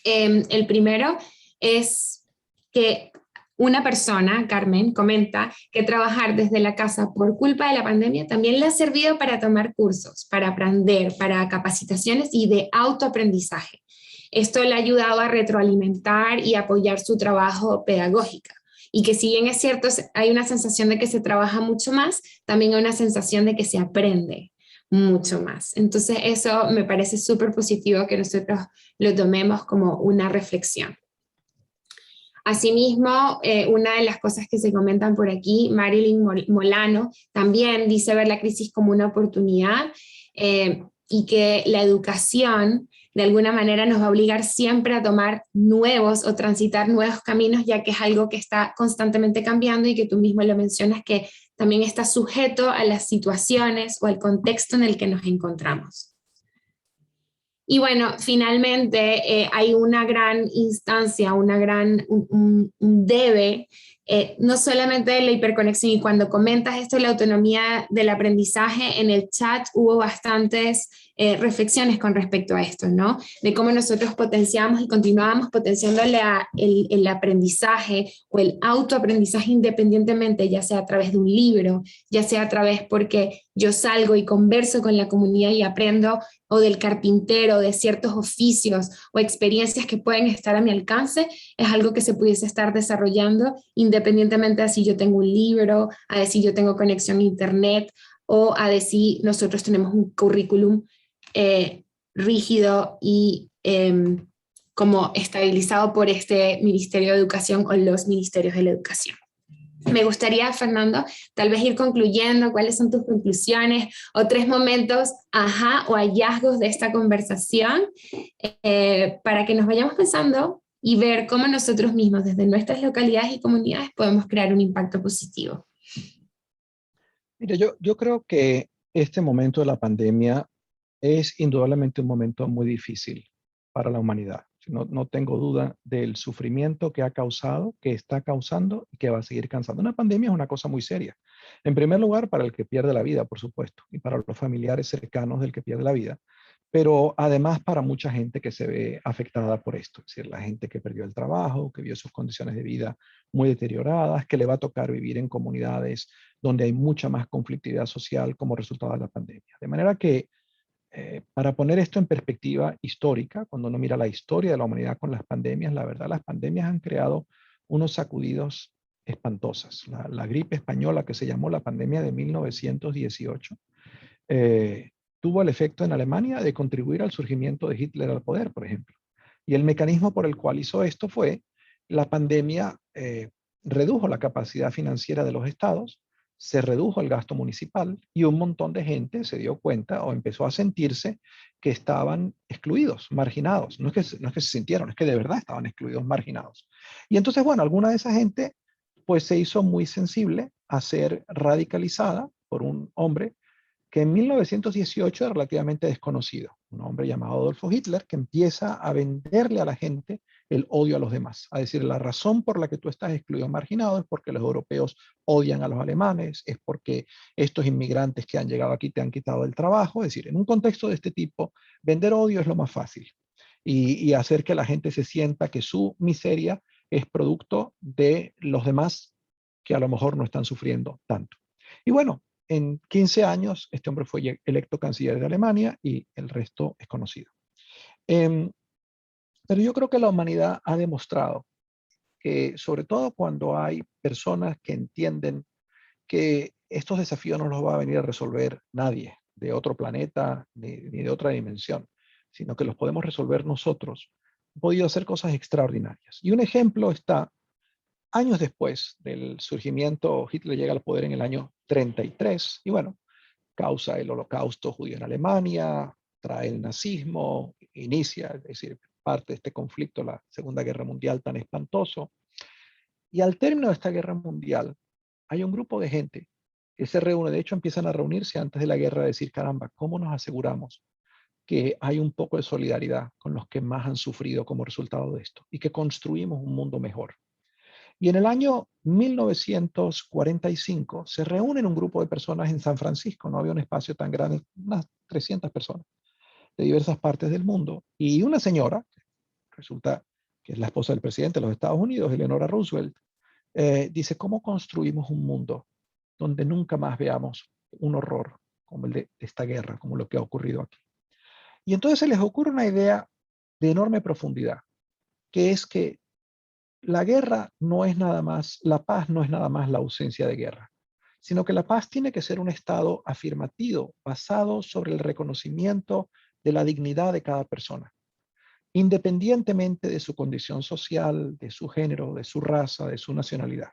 El primero es que una persona, Carmen, comenta que trabajar desde la casa por culpa de la pandemia también le ha servido para tomar cursos, para aprender, para capacitaciones y de autoaprendizaje. Esto le ha ayudado a retroalimentar y apoyar su trabajo pedagógico. Y que si bien es cierto, hay una sensación de que se trabaja mucho más, también hay una sensación de que se aprende mucho más. Entonces eso me parece súper positivo que nosotros lo tomemos como una reflexión. Asimismo, una de las cosas que se comentan por aquí, Marilyn Molano también dice ver la crisis como una oportunidad y que la educación de alguna manera nos va a obligar siempre a tomar nuevos o transitar nuevos caminos, ya que es algo que está constantemente cambiando y que tú mismo lo mencionas, que también está sujeto a las situaciones o al contexto en el que nos encontramos. Y bueno, finalmente hay una gran instancia, un debe, no solamente de la hiperconexión, y cuando comentas esto de la autonomía del aprendizaje, en el chat hubo bastantes reflexiones con respecto a esto, ¿no? De cómo nosotros potenciamos y continuamos potenciando el aprendizaje o el autoaprendizaje independientemente, ya sea a través de un libro, ya sea a través porque yo salgo y converso con la comunidad y aprendo, o del carpintero, de ciertos oficios o experiencias que pueden estar a mi alcance, es algo que se pudiese estar desarrollando independientemente de si yo tengo un libro, a de si yo tengo conexión a internet o a de si nosotros tenemos un currículum rígido y como estabilizado por este Ministerio de Educación o los ministerios de la educación. Me gustaría, Fernando, tal vez ir concluyendo cuáles son tus conclusiones o 3 momentos ajá o hallazgos de esta conversación para que nos vayamos pensando y ver cómo nosotros mismos desde nuestras localidades y comunidades podemos crear un impacto positivo. Mira, yo creo que este momento de la pandemia es indudablemente un momento muy difícil para la humanidad. No tengo duda del sufrimiento que ha causado, que está causando y que va a seguir causando. Una pandemia es una cosa muy seria. En primer lugar, para el que pierde la vida, por supuesto, y para los familiares cercanos del que pierde la vida, pero además para mucha gente que se ve afectada por esto. Es decir, la gente que perdió el trabajo, que vio sus condiciones de vida muy deterioradas, que le va a tocar vivir en comunidades donde hay mucha más conflictividad social como resultado de la pandemia. De manera que para poner esto en perspectiva histórica, cuando uno mira la historia de la humanidad con las pandemias, la verdad, las pandemias han creado unos sacudidos espantosas. La gripe española, que se llamó la pandemia de 1918, tuvo el efecto en Alemania de contribuir al surgimiento de Hitler al poder, por ejemplo. Y el mecanismo por el cual hizo esto fue la pandemia redujo la capacidad financiera de los estados, se redujo el gasto municipal y un montón de gente se dio cuenta o empezó a sentirse que estaban excluidos, marginados. No es que se sintieron, es que de verdad estaban excluidos, marginados. Y entonces, bueno, alguna de esa gente pues se hizo muy sensible a ser radicalizada por un hombre que en 1918 era relativamente desconocido, un hombre llamado Adolfo Hitler, que empieza a venderle a la gente el odio a los demás, a decir, la razón por la que tú estás excluido, marginado, es porque los europeos odian a los alemanes, es porque estos inmigrantes que han llegado aquí te han quitado el trabajo. Es decir, en un contexto de este tipo, vender odio es lo más fácil y hacer que la gente se sienta que su miseria es producto de los demás que a lo mejor no están sufriendo tanto. Y bueno, en 15 años, este hombre fue electo canciller de Alemania y el resto es conocido. Pero yo creo que la humanidad ha demostrado que, sobre todo cuando hay personas que entienden que estos desafíos no los va a venir a resolver nadie de otro planeta ni de otra dimensión, sino que los podemos resolver nosotros, han podido hacer cosas extraordinarias. Y un ejemplo está años después del surgimiento. Hitler llega al poder en el año 33 y bueno, causa el holocausto judío en Alemania, trae el nazismo, inicia, es decir, parte de este conflicto, la Segunda Guerra Mundial tan espantoso. Y al término de esta guerra mundial, hay un grupo de gente que se reúne, de hecho empiezan a reunirse antes de la guerra a decir, caramba, ¿cómo nos aseguramos que hay un poco de solidaridad con los que más han sufrido como resultado de esto y que construimos un mundo mejor? Y en el año 1945 se reúnen un grupo de personas en San Francisco, no había un espacio tan grande, unas 300 personas de diversas partes del mundo, y una señora, resulta que es la esposa del presidente de los Estados Unidos, Eleanor Roosevelt, dice, ¿cómo construimos un mundo donde nunca más veamos un horror como el de esta guerra, como lo que ha ocurrido aquí? Y entonces se les ocurre una idea de enorme profundidad, que es que la guerra no es nada más, la paz no es nada más la ausencia de guerra, sino que la paz tiene que ser un estado afirmativo, basado sobre el reconocimiento de la dignidad de cada persona, independientemente de su condición social, de su género, de su raza, de su nacionalidad.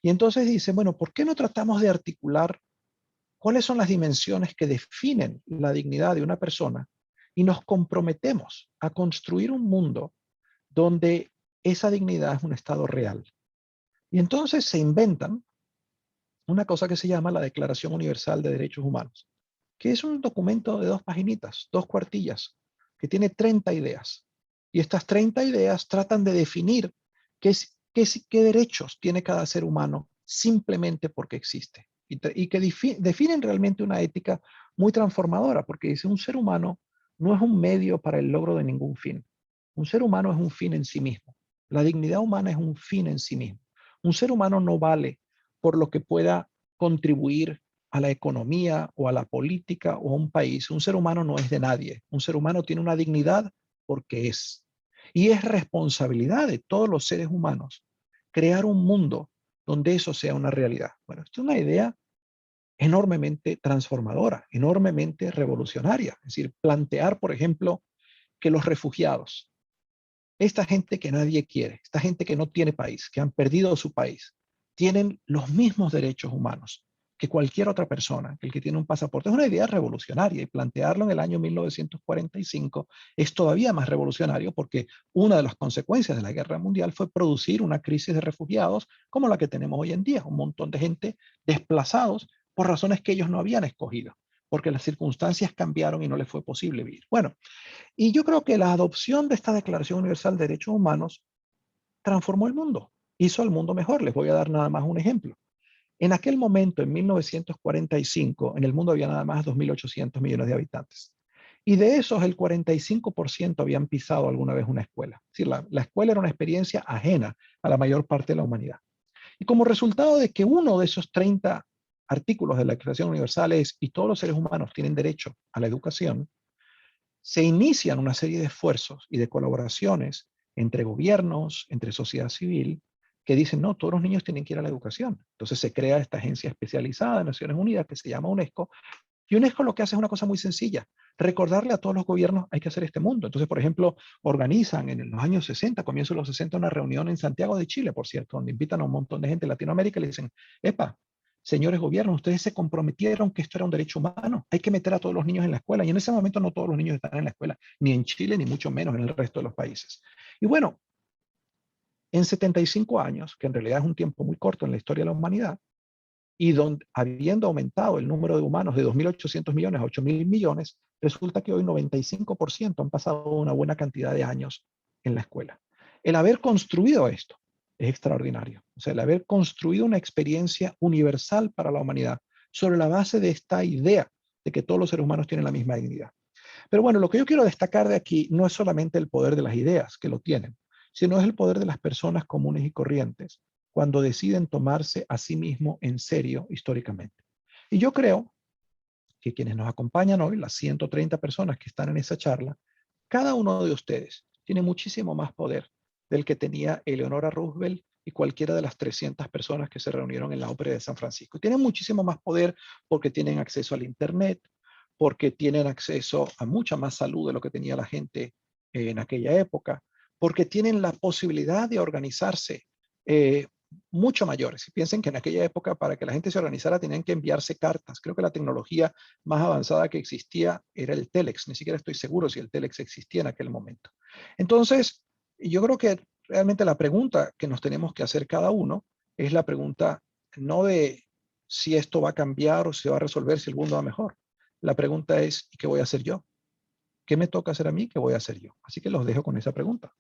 Y entonces dice, bueno, ¿por qué no tratamos de articular cuáles son las dimensiones que definen la dignidad de una persona y nos comprometemos a construir un mundo donde esa dignidad es un estado real? Y entonces se inventan una cosa que se llama la Declaración Universal de Derechos Humanos, que es un documento de 2 paginitas, 2 cuartillas, que tiene 30 ideas. Y estas 30 ideas tratan de definir qué derechos tiene cada ser humano simplemente porque existe. Y que definen realmente una ética muy transformadora, porque dice, un ser humano no es un medio para el logro de ningún fin. Un ser humano es un fin en sí mismo. La dignidad humana es un fin en sí mismo. Un ser humano no vale por lo que pueda contribuir a la economía o a la política o a un país. Un ser humano no es de nadie. Un ser humano tiene una dignidad porque es. Y es responsabilidad de todos los seres humanos crear un mundo donde eso sea una realidad. Bueno, esto es una idea enormemente transformadora, enormemente revolucionaria. Es decir, plantear, por ejemplo, que los refugiados, esta gente que nadie quiere, esta gente que no tiene país, que han perdido su país, tienen los mismos derechos humanos que cualquier otra persona, que el que tiene un pasaporte. Es una idea revolucionaria y plantearlo en el año 1945 es todavía más revolucionario porque una de las consecuencias de la Guerra Mundial fue producir una crisis de refugiados como la que tenemos hoy en día, un montón de gente desplazados por razones que ellos no habían escogido, porque las circunstancias cambiaron y no les fue posible vivir. Bueno, y yo creo que la adopción de esta Declaración Universal de Derechos Humanos transformó el mundo, hizo al mundo mejor. Les voy a dar nada más un ejemplo. En aquel momento, en 1945, en el mundo había nada más 2.800 millones de habitantes. Y de esos, el 45% habían pisado alguna vez una escuela. Es decir, la escuela era una experiencia ajena a la mayor parte de la humanidad. Y como resultado de que uno de esos 30 artículos de la Declaración Universal es, y todos los seres humanos tienen derecho a la educación, se inician una serie de esfuerzos y de colaboraciones entre gobiernos, entre sociedad civil, que dicen, no, todos los niños tienen que ir a la educación. Entonces se crea esta agencia especializada de Naciones Unidas que se llama UNESCO, y UNESCO lo que hace es una cosa muy sencilla, recordarle a todos los gobiernos hay que hacer este mundo. Entonces, por ejemplo, organizan en los años 60, comienzos de los 60, una reunión en Santiago de Chile, por cierto, donde invitan a un montón de gente de Latinoamérica y le dicen, epa, señores gobiernos, ustedes se comprometieron que esto era un derecho humano, hay que meter a todos los niños en la escuela, y en ese momento no todos los niños están en la escuela, ni en Chile, ni mucho menos en el resto de los países. Y bueno, en 75 años, que en realidad es un tiempo muy corto en la historia de la humanidad, y donde, habiendo aumentado el número de humanos de 2.800 millones a 8.000 millones, resulta que hoy 95% han pasado una buena cantidad de años en la escuela. El haber construido esto es extraordinario. O sea, el haber construido una experiencia universal para la humanidad sobre la base de esta idea de que todos los seres humanos tienen la misma dignidad. Pero bueno, lo que yo quiero destacar de aquí no es solamente el poder de las ideas, que lo tienen, sino es el poder de las personas comunes y corrientes cuando deciden tomarse a sí mismo en serio históricamente. Y yo creo que quienes nos acompañan hoy, las 130 personas que están en esa charla, cada uno de ustedes tiene muchísimo más poder del que tenía Eleonora Roosevelt y cualquiera de las 300 personas que se reunieron en la Ópera de San Francisco. Tienen muchísimo más poder porque tienen acceso al Internet, porque tienen acceso a mucha más salud de lo que tenía la gente en aquella época, porque tienen la posibilidad de organizarse mucho mayores. Y piensen que en aquella época para que la gente se organizara tenían que enviarse cartas. Creo que la tecnología más avanzada que existía era el Telex. Ni siquiera estoy seguro si el Telex existía en aquel momento. Entonces, yo creo que realmente la pregunta que nos tenemos que hacer cada uno es la pregunta no de si esto va a cambiar o si va a resolver, si el mundo va mejor. La pregunta es, ¿y qué voy a hacer yo? ¿Qué me toca hacer a mí? ¿Qué voy a hacer yo? Así que los dejo con esa pregunta.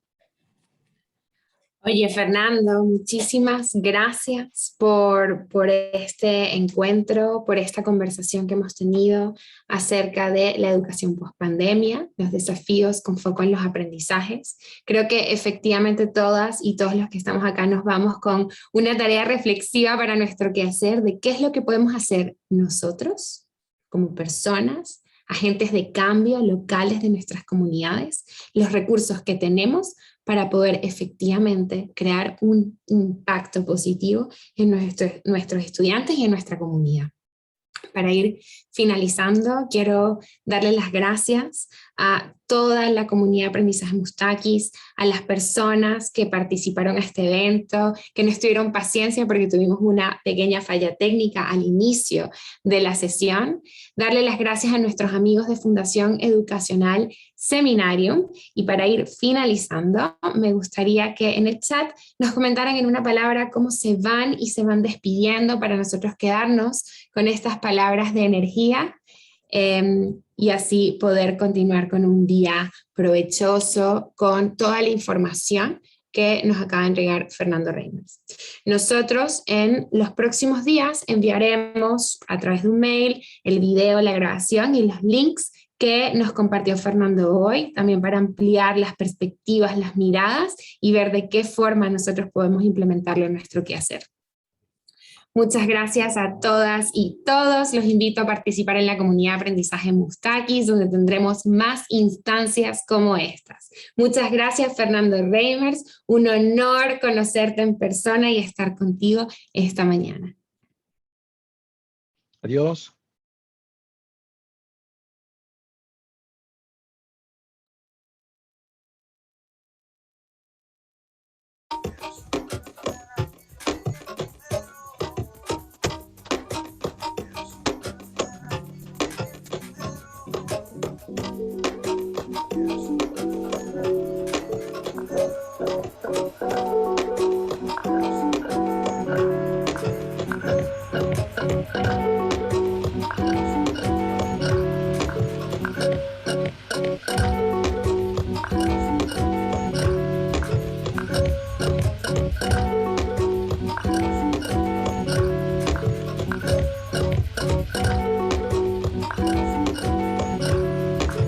Oye, Fernando, muchísimas gracias por este encuentro, por esta conversación que hemos tenido acerca de la educación post-pandemia, los desafíos con foco en los aprendizajes. Creo que efectivamente todas y todos los que estamos acá nos vamos con una tarea reflexiva para nuestro quehacer de qué es lo que podemos hacer nosotros como personas, agentes de cambio locales de nuestras comunidades, los recursos que tenemos para poder efectivamente crear un impacto positivo en nuestros estudiantes y en nuestra comunidad. Para ir finalizando, quiero darle las gracias a toda la comunidad de aprendizaje Mustakis, a las personas que participaron en este evento, que nos tuvieron paciencia porque tuvimos una pequeña falla técnica al inicio de la sesión. Darle las gracias a nuestros amigos de Fundación Educacional Seminarium. Y para ir finalizando, me gustaría que en el chat nos comentaran en una palabra cómo se van y se van despidiendo para nosotros quedarnos con estas palabras de energía y así poder continuar con un día provechoso con toda la información que nos acaba de entregar Fernando Reimers. Nosotros en los próximos días enviaremos a través de un mail el video, la grabación y los links que nos compartió Fernando hoy, también para ampliar las perspectivas, las miradas y ver de qué forma nosotros podemos implementarlo en nuestro quehacer. Muchas gracias a todas y todos. Los invito a participar en la comunidad de aprendizaje Mustakis, donde tendremos más instancias como estas. Muchas gracias, Fernando Reimers. Un honor conocerte en persona y estar contigo esta mañana. Adiós.